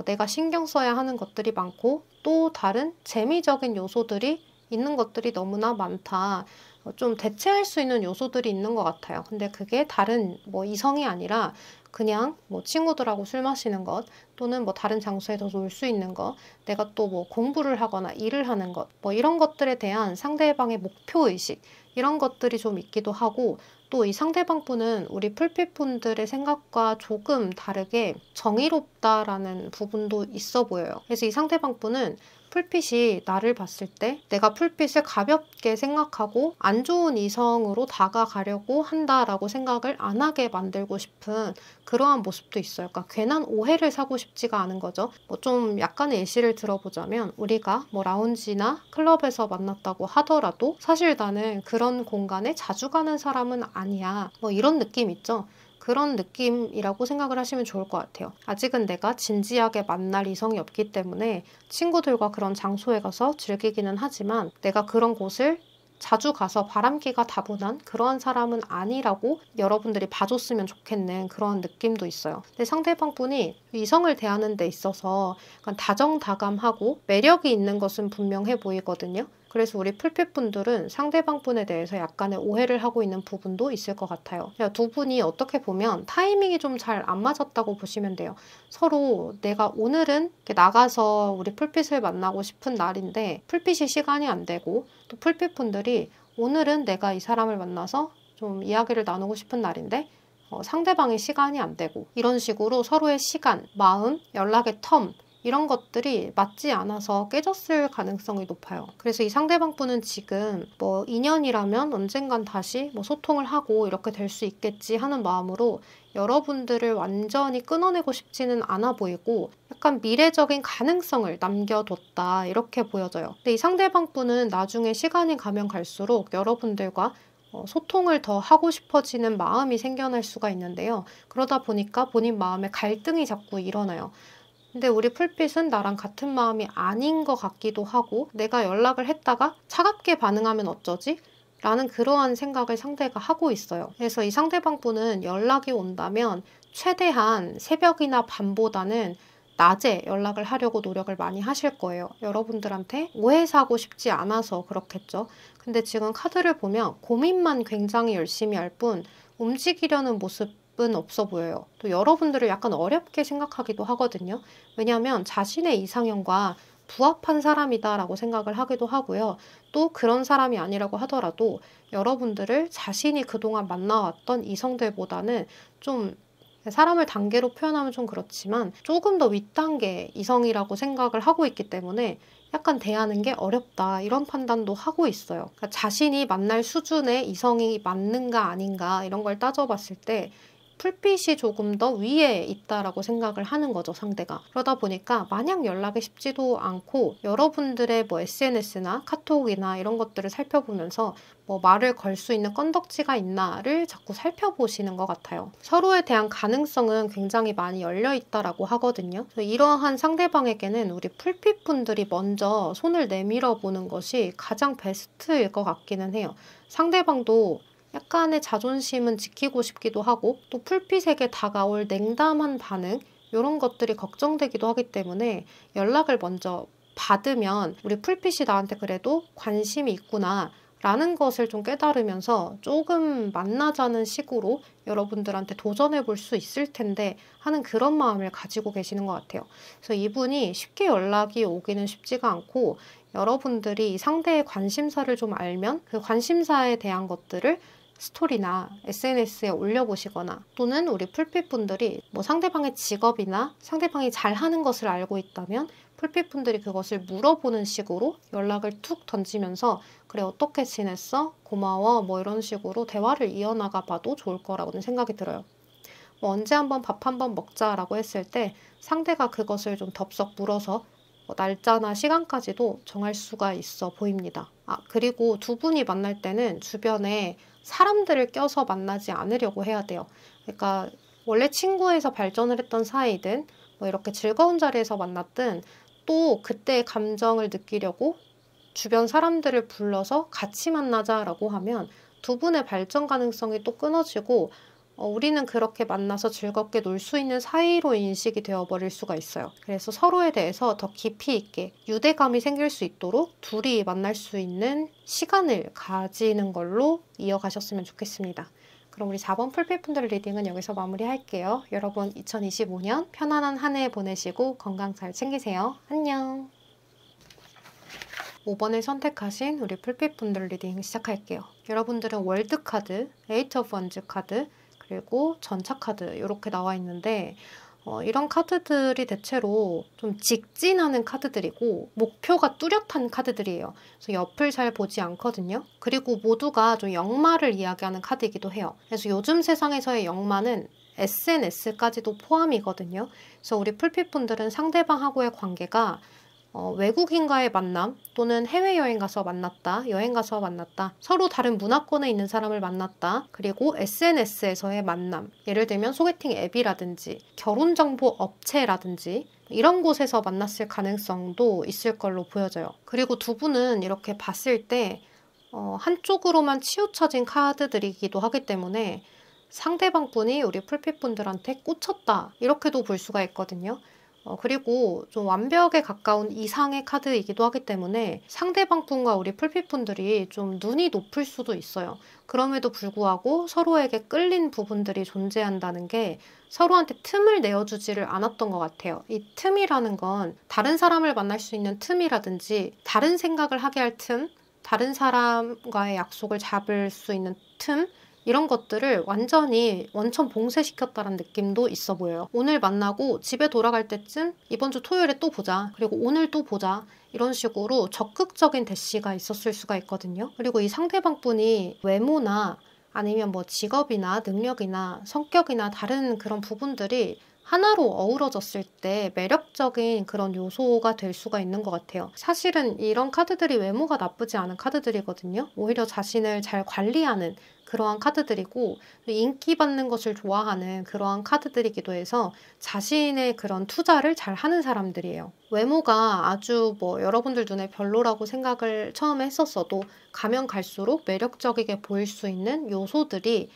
내가 신경 써야 하는 것들이 많고 또 다른 재미적인 요소들이 있는 것들이 너무나 많다. 좀 대체할 수 있는 요소들이 있는 것 같아요. 근데 그게 다른 이성이 아니라 그냥 친구들하고 술 마시는 것 또는 다른 장소에서 놀 수 있는 것 내가 또 공부를 하거나 일을 하는 것 이런 것들에 대한 상대방의 목표의식 이런 것들이 좀 있기도 하고 또 이 상대방 분은 우리 풀빛분들의 생각과 조금 다르게 정의롭다라는 부분도 있어 보여요. 그래서 이 상대방 분은 풀빛이 나를 봤을 때 내가 풀빛을 가볍게 생각하고 안 좋은 이성으로 다가가려고 한다라고 생각을 안 하게 만들고 싶은 그러한 모습도 있어요. 그러니까 괜한 오해를 사고 싶지가 않은 거죠. 좀 약간의 예시를 들어보자면 우리가 라운지나 클럽에서 만났다고 하더라도 사실 나는 그런 공간에 자주 가는 사람은 아니야. 이런 느낌 있죠. 그런 느낌이라고 생각을 하시면 좋을 것 같아요. 아직은 내가 진지하게 만날 이성이 없기 때문에 친구들과 그런 장소에 가서 즐기기는 하지만 내가 그런 곳을 자주 가서 바람기가 다분한 그러한 사람은 아니라고 여러분들이 봐줬으면 좋겠는 그런 느낌도 있어요. 근데 상대방 분이 이성을 대하는 데 있어서 다정다감하고 매력이 있는 것은 분명해 보이거든요. 그래서 우리 풀빛분들은 상대방 분에 대해서 약간의 오해를 하고 있는 부분도 있을 것 같아요. 두 분이 어떻게 보면 타이밍이 좀 잘 안 맞았다고 보시면 돼요. 서로 내가 오늘은 나가서 우리 풀빛을 만나고 싶은 날인데 풀빛이 시간이 안 되고 또 풀빛분들이 오늘은 내가 이 사람을 만나서 좀 이야기를 나누고 싶은 날인데 상대방의 시간이 안 되고 이런 식으로 서로의 시간, 마음, 연락의 텀 이런 것들이 맞지 않아서 깨졌을 가능성이 높아요. 그래서 이 상대방 분은 지금 인연이라면 언젠간 다시 소통을 하고 이렇게 될 수 있겠지 하는 마음으로 여러분들을 완전히 끊어내고 싶지는 않아 보이고 약간 미래적인 가능성을 남겨뒀다 이렇게 보여져요. 근데 이 상대방 분은 나중에 시간이 가면 갈수록 여러분들과 소통을 더 하고 싶어지는 마음이 생겨날 수가 있는데요. 그러다 보니까 본인 마음에 갈등이 자꾸 일어나요. 근데 우리 풀빛은 나랑 같은 마음이 아닌 것 같기도 하고 내가 연락을 했다가 차갑게 반응하면 어쩌지? 라는 그러한 생각을 상대가 하고 있어요. 그래서 이 상대방 분은 연락이 온다면 최대한 새벽이나 밤보다는 낮에 연락을 하려고 노력을 많이 하실 거예요. 여러분들한테 오해 사고 싶지 않아서 그렇겠죠. 근데 지금 카드를 보면 고민만 굉장히 열심히 할 뿐 움직이려는 모습은 없어 보여요. 또 여러분들을 약간 어렵게 생각하기도 하거든요. 왜냐하면 자신의 이상형과 부합한 사람이다라고 생각을 하기도 하고요. 또 그런 사람이 아니라고 하더라도 여러분들을 자신이 그동안 만나왔던 이성들보다는 좀 사람을 단계로 표현하면 좀 그렇지만 조금 더 윗단계 이성이라고 생각을 하고 있기 때문에 약간 대하는 게 어렵다 이런 판단도 하고 있어요. 그러니까 자신이 만날 수준의 이성이 맞는가 아닌가 이런 걸 따져봤을 때 풀빛이 조금 더 위에 있다라고 생각을 하는 거죠, 상대가. 그러다 보니까 마냥 연락이 쉽지도 않고 여러분들의 뭐 SNS나 카톡이나 이런 것들을 살펴보면서 뭐 말을 걸 수 있는 건덕지가 있나를 자꾸 살펴보시는 것 같아요. 서로에 대한 가능성은 굉장히 많이 열려 있다라고 하거든요. 이러한 상대방에게는 우리 풀빛 분들이 먼저 손을 내밀어 보는 것이 가장 베스트일 것 같기는 해요. 상대방도 약간의 자존심은 지키고 싶기도 하고 또 풀빛에게 다가올 냉담한 반응 이런 것들이 걱정되기도 하기 때문에 연락을 먼저 받으면 우리 풀빛이 나한테 그래도 관심이 있구나 라는 것을 좀 깨달으면서 조금 만나자는 식으로 여러분들한테 도전해 볼 수 있을 텐데 하는 그런 마음을 가지고 계시는 것 같아요. 그래서 이분이 쉽게 연락이 오기는 쉽지가 않고 여러분들이 상대의 관심사를 좀 알면 그 관심사에 대한 것들을 스토리나 SNS에 올려보시거나 또는 우리 풀빛분들이 뭐 상대방의 직업이나 상대방이 잘하는 것을 알고 있다면 풀빛분들이 그것을 물어보는 식으로 연락을 툭 던지면서 그래 어떻게 지냈어? 고마워 뭐 이런 식으로 대화를 이어나가 봐도 좋을 거라고는 생각이 들어요. 뭐 언제 한번 밥 한번 먹자라고 했을 때 상대가 그것을 좀 덥석 물어서 날짜나 시간까지도 정할 수가 있어 보입니다. 그리고 두 분이 만날 때는 주변에 사람들을 껴서 만나지 않으려고 해야 돼요. 그러니까 원래 친구에서 발전을 했던 사이든 뭐 이렇게 즐거운 자리에서 만났든 또 그때의 감정을 느끼려고 주변 사람들을 불러서 같이 만나자라고 하면 두 분의 발전 가능성이 또 끊어지고 우리는 그렇게 만나서 즐겁게 놀 수 있는 사이로 인식이 되어버릴 수가 있어요. 그래서 서로에 대해서 더 깊이 있게 유대감이 생길 수 있도록 둘이 만날 수 있는 시간을 가지는 걸로 이어가셨으면 좋겠습니다. 그럼 우리 4번 풀빛분들 리딩은 여기서 마무리할게요. 여러분 2025년 편안한 한 해 보내시고 건강 잘 챙기세요. 안녕. 5번을 선택하신 우리 풀빛분들 리딩 시작할게요. 여러분들은 월드카드, 에이트 오브 원즈 카드, 그리고 전차카드 이렇게 나와 있는데 이런 카드들이 대체로 좀 직진하는 카드들이고 목표가 뚜렷한 카드들이에요. 그래서 옆을 잘 보지 않거든요. 그리고 모두가 좀 역마를 이야기하는 카드이기도 해요. 그래서 요즘 세상에서의 역마는 SNS까지도 포함이거든요. 그래서 우리 풀빛분들은 상대방하고의 관계가 외국인과의 만남 또는 해외여행 가서 만났다, 여행 가서 만났다, 서로 다른 문화권에 있는 사람을 만났다, 그리고 SNS에서의 만남, 예를 들면 소개팅 앱이라든지 결혼정보 업체라든지 이런 곳에서 만났을 가능성도 있을 걸로 보여져요. 그리고 두 분은 이렇게 봤을 때 한쪽으로만 치우쳐진 카드들이기도 하기 때문에 상대방 분이 우리 풀빛분들한테 꽂혔다 이렇게도 볼 수가 있거든요. 그리고 좀 완벽에 가까운 이상의 카드이기도 하기 때문에 상대방 분과 우리 풀빛분들이 좀 눈이 높을 수도 있어요. 그럼에도 불구하고 서로에게 끌린 부분들이 존재한다는 게 서로한테 틈을 내어주지를 않았던 것 같아요. 이 틈이라는 건 다른 사람을 만날 수 있는 틈이라든지 다른 생각을 하게 할 틈, 다른 사람과의 약속을 잡을 수 있는 틈, 이런 것들을 완전히 원천 봉쇄시켰다는 느낌도 있어 보여요. 오늘 만나고 집에 돌아갈 때쯤 이번 주 토요일에 또 보자. 그리고 오늘 또 보자. 이런 식으로 적극적인 대시가 있었을 수가 있거든요. 그리고 이 상대방 분이 외모나 아니면 뭐 직업이나 능력이나 성격이나 다른 그런 부분들이 하나로 어우러졌을 때 매력적인 그런 요소가 될 수가 있는 것 같아요. 사실은 이런 카드들이 외모가 나쁘지 않은 카드들이거든요. 오히려 자신을 잘 관리하는 그러한 카드들이고 인기받는 것을 좋아하는 그러한 카드들이기도 해서 자신의 그런 투자를 잘 하는 사람들이에요. 외모가 아주 뭐 여러분들 눈에 별로라고 생각을 처음에 했었어도 가면 갈수록 매력적이게 보일 수 있는 요소들이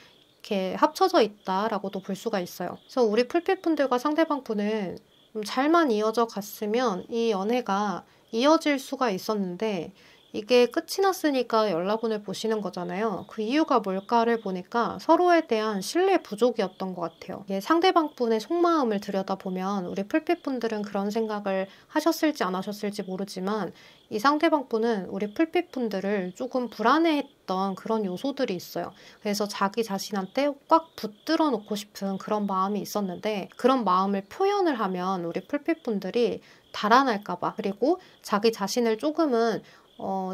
이렇게 합쳐져 있다라고도 볼 수가 있어요. 그래서 우리 풀빛분들과 상대방 분은 좀 잘만 이어져 갔으면 이 연애가 이어질 수가 있었는데 이게 끝이 났으니까 연락원을 보시는 거잖아요. 그 이유가 뭘까를 보니까 서로에 대한 신뢰 부족이었던 것 같아요. 이게 상대방 분의 속마음을 들여다보면 우리 풀빛분들은 그런 생각을 하셨을지 안 하셨을지 모르지만 이 상대방 분은 우리 풀빛분들을 조금 불안해했던 그런 요소들이 있어요. 그래서 자기 자신한테 꽉 붙들어 놓고 싶은 그런 마음이 있었는데 그런 마음을 표현을 하면 우리 풀빛분들이 달아날까봐 그리고 자기 자신을 조금은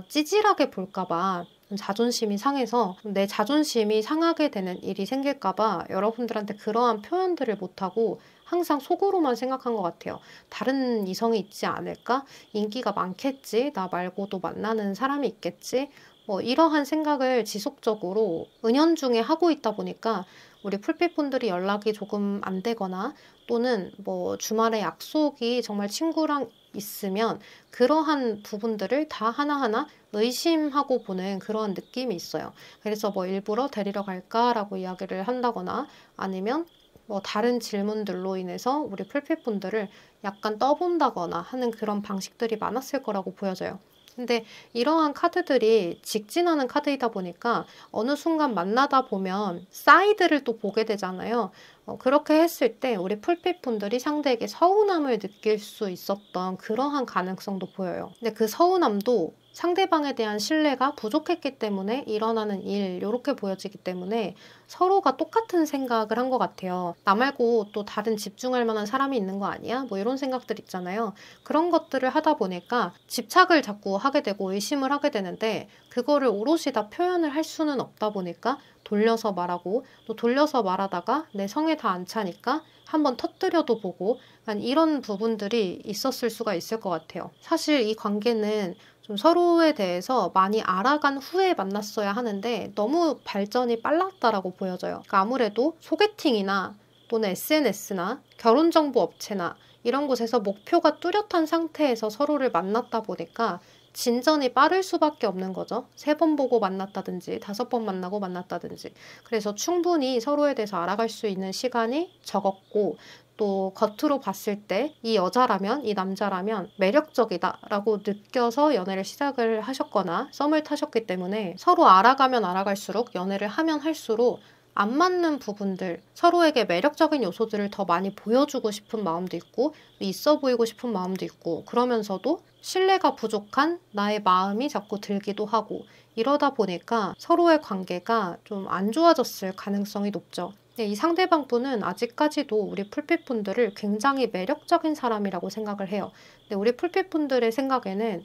찌질하게 볼까봐 자존심이 상해서 내 자존심이 상하게 되는 일이 생길까봐 여러분들한테 그러한 표현들을 못하고 항상 속으로만 생각한 것 같아요. 다른 이성이 있지 않을까? 인기가 많겠지? 나 말고도 만나는 사람이 있겠지? 이러한 생각을 지속적으로 은연중에 하고 있다 보니까 우리 풀빛분들이 연락이 조금 안 되거나 또는 주말에 약속이 정말 친구랑 있으면 그러한 부분들을 다 하나하나 의심하고 보는 그런 느낌이 있어요. 그래서 일부러 데리러 갈까라고 이야기를 한다거나 아니면 다른 질문들로 인해서 우리 풀빛분들을 약간 떠본다거나 하는 그런 방식들이 많았을 거라고 보여져요. 근데 이러한 카드들이 직진하는 카드이다 보니까 어느 순간 만나다 보면 사이드를 또 보게 되잖아요. 그렇게 했을 때 우리 풀빛분들이 상대에게 서운함을 느낄 수 있었던 그러한 가능성도 보여요. 근데 그 서운함도 상대방에 대한 신뢰가 부족했기 때문에 일어나는 일 이렇게 보여지기 때문에 서로가 똑같은 생각을 한 것 같아요. 나 말고 또 다른 집중할 만한 사람이 있는 거 아니야? 이런 생각들 있잖아요. 그런 것들을 하다 보니까 집착을 자꾸 하게 되고 의심을 하게 되는데 그거를 오롯이 다 표현을 할 수는 없다 보니까 돌려서 말하고 또 돌려서 말하다가 내 성에 다 안 차니까 한번 터뜨려도 보고 이런 부분들이 있었을 수가 있을 것 같아요. 사실 이 관계는 좀 서로에 대해서 많이 알아간 후에 만났어야 하는데 너무 발전이 빨랐다라고 보여져요. 그러니까 아무래도 소개팅이나 또는 SNS나 결혼정보 업체나 이런 곳에서 목표가 뚜렷한 상태에서 서로를 만났다 보니까 진전이 빠를 수밖에 없는 거죠. 3번 보고 만났다든지 5번 만나고 만났다든지. 그래서 충분히 서로에 대해서 알아갈 수 있는 시간이 적었고 또 겉으로 봤을 때 이 여자라면 이 남자라면 매력적이다라고 느껴서 연애를 시작을 하셨거나 썸을 타셨기 때문에 서로 알아가면 알아갈수록 연애를 하면 할수록 안 맞는 부분들, 서로에게 매력적인 요소들을 더 많이 보여주고 싶은 마음도 있고 있어 보이고 싶은 마음도 있고 그러면서도 신뢰가 부족한 나의 마음이 자꾸 들기도 하고 이러다 보니까 서로의 관계가 좀 안 좋아졌을 가능성이 높죠. 이 상대방 분은 아직까지도 우리 풀빛분들을 굉장히 매력적인 사람이라고 생각을 해요. 근데 우리 풀빛분들의 생각에는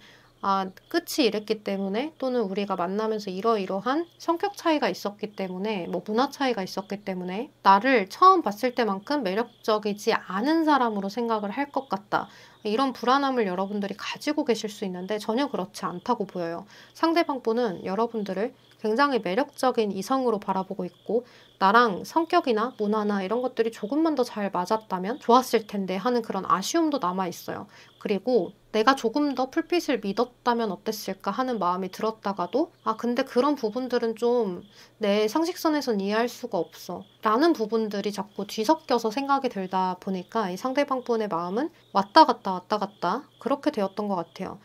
끝이 이랬기 때문에 또는 우리가 만나면서 이러이러한 성격 차이가 있었기 때문에 문화 차이가 있었기 때문에 나를 처음 봤을 때만큼 매력적이지 않은 사람으로 생각을 할 것 같다. 이런 불안함을 여러분들이 가지고 계실 수 있는데 전혀 그렇지 않다고 보여요. 상대방 분은 여러분들을 굉장히 매력적인 이성으로 바라보고 있고 나랑 성격이나 문화나 이런 것들이 조금만 더 잘 맞았다면 좋았을 텐데 하는 그런 아쉬움도 남아있어요. 그리고 내가 조금 더 풀빛을 믿었다면 어땠을까 하는 마음이 들었다가도 근데 그런 부분들은 좀 내 상식선에선 이해할 수가 없어 라는 부분들이 자꾸 뒤섞여서 생각이 들다 보니까 이 상대방 분의 마음은 왔다 갔다 그렇게 되었던 것 같아요.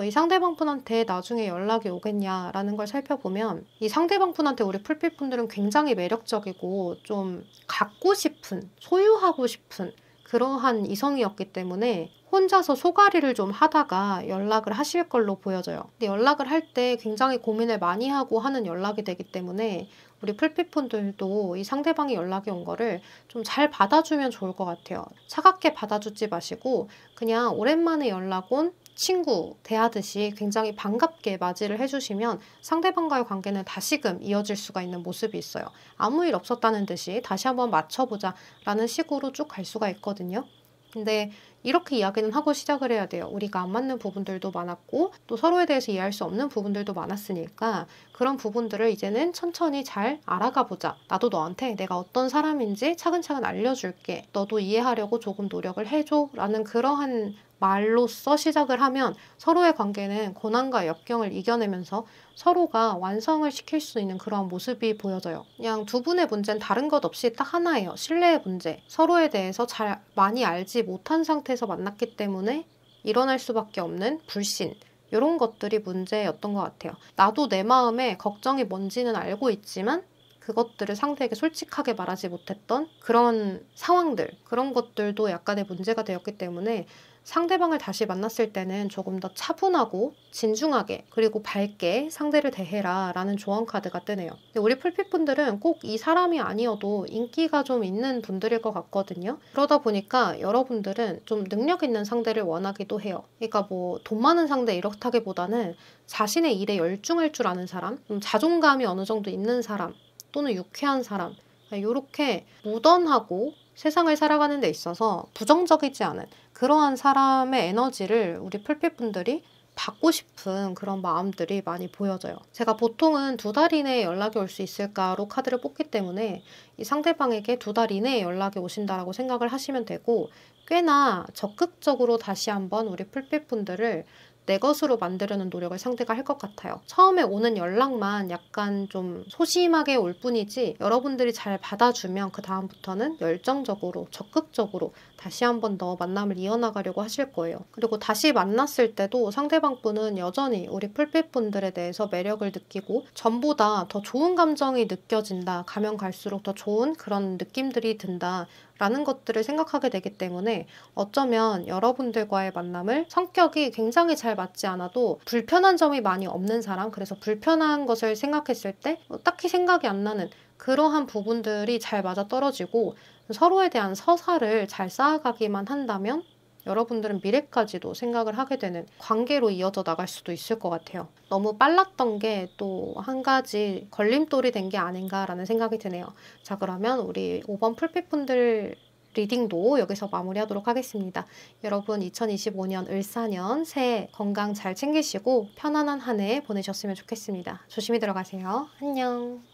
이 상대방 분한테 나중에 연락이 오겠냐라는 걸 살펴보면 이 상대방 분한테 우리 풀빛분들은 굉장히 매력적이고 좀 갖고 싶은, 소유하고 싶은 그러한 이성이었기 때문에 혼자서 소가리를 좀 하다가 연락을 하실 걸로 보여져요. 근데 연락을 할 때 굉장히 고민을 많이 하고 하는 연락이 되기 때문에 우리 풀빛분들도 이 상대방이 연락이 온 거를 좀 잘 받아주면 좋을 것 같아요. 차갑게 받아주지 마시고 그냥 오랜만에 연락 온 친구 대하듯이 굉장히 반갑게 맞이를 해주시면 상대방과의 관계는 다시금 이어질 수가 있는 모습이 있어요. 아무 일 없었다는 듯이 다시 한번 맞춰보자 라는 식으로 쭉 갈 수가 있거든요. 근데 이렇게 이야기는 하고 시작을 해야 돼요. 우리가 안 맞는 부분들도 많았고 또 서로에 대해서 이해할 수 없는 부분들도 많았으니까 그런 부분들을 이제는 천천히 잘 알아가 보자. 나도 너한테 내가 어떤 사람인지 차근차근 알려줄게. 너도 이해하려고 조금 노력을 해줘. 라는 그러한 말로써 시작을 하면 서로의 관계는 고난과 역경을 이겨내면서 서로가 완성을 시킬 수 있는 그런 모습이 보여져요. 그냥 두 분의 문제는 다른 것 없이 딱 하나예요. 신뢰의 문제. 서로에 대해서 잘 많이 알지 못한 상태에서 만났기 때문에 일어날 수밖에 없는 불신. 이런 것들이 문제였던 것 같아요. 나도 내 마음에 걱정이 뭔지는 알고 있지만 그것들을 상대에게 솔직하게 말하지 못했던 그런 상황들, 그런 것들도 약간의 문제가 되었기 때문에 상대방을 다시 만났을 때는 조금 더 차분하고 진중하게 그리고 밝게 상대를 대해라 라는 조언 카드가 뜨네요. 근데 우리 풀핏분들은 꼭 이 사람이 아니어도 인기가 좀 있는 분들일 것 같거든요. 그러다 보니까 여러분들은 좀 능력 있는 상대를 원하기도 해요. 그러니까 뭐 돈 많은 상대 이렇다기보다는 자신의 일에 열중할 줄 아는 사람, 좀 자존감이 어느 정도 있는 사람, 또는 유쾌한 사람, 이렇게 무던하고 세상을 살아가는 데 있어서 부정적이지 않은 그러한 사람의 에너지를 우리 풀핏분들이 받고 싶은 그런 마음들이 많이 보여져요. 제가 보통은 2달 이내에 연락이 올 수 있을까로 카드를 뽑기 때문에 이 상대방에게 2달 이내에 연락이 오신다라고 생각을 하시면 되고, 꽤나 적극적으로 다시 한번 우리 풀핏분들을 내 것으로 만들려는 노력을 상대가 할 것 같아요. 처음에 오는 연락만 약간 좀 소심하게 올 뿐이지 여러분들이 잘 받아주면 그 다음부터는 열정적으로 적극적으로 다시 한 번 더 만남을 이어나가려고 하실 거예요. 그리고 다시 만났을 때도 상대방 분은 여전히 우리 풀빛분들에 대해서 매력을 느끼고 전보다 더 좋은 감정이 느껴진다. 가면 갈수록 더 좋은 그런 느낌들이 든다. 라는 것들을 생각하게 되기 때문에 어쩌면 여러분들과의 만남을 성격이 굉장히 잘 맞지 않아도 불편한 점이 많이 없는 사람, 그래서 불편한 것을 생각했을 때 딱히 생각이 안 나는 그러한 부분들이 잘 맞아떨어지고 서로에 대한 서사를 잘 쌓아가기만 한다면 여러분들은 미래까지도 생각을 하게 되는 관계로 이어져 나갈 수도 있을 것 같아요. 너무 빨랐던 게 또 한 가지 걸림돌이 된 게 아닌가라는 생각이 드네요. 자, 그러면 우리 5번 풀핏분들 리딩도 여기서 마무리하도록 하겠습니다. 여러분 2025년 을사년 새해 건강 잘 챙기시고 편안한 한 해 보내셨으면 좋겠습니다. 조심히 들어가세요. 안녕.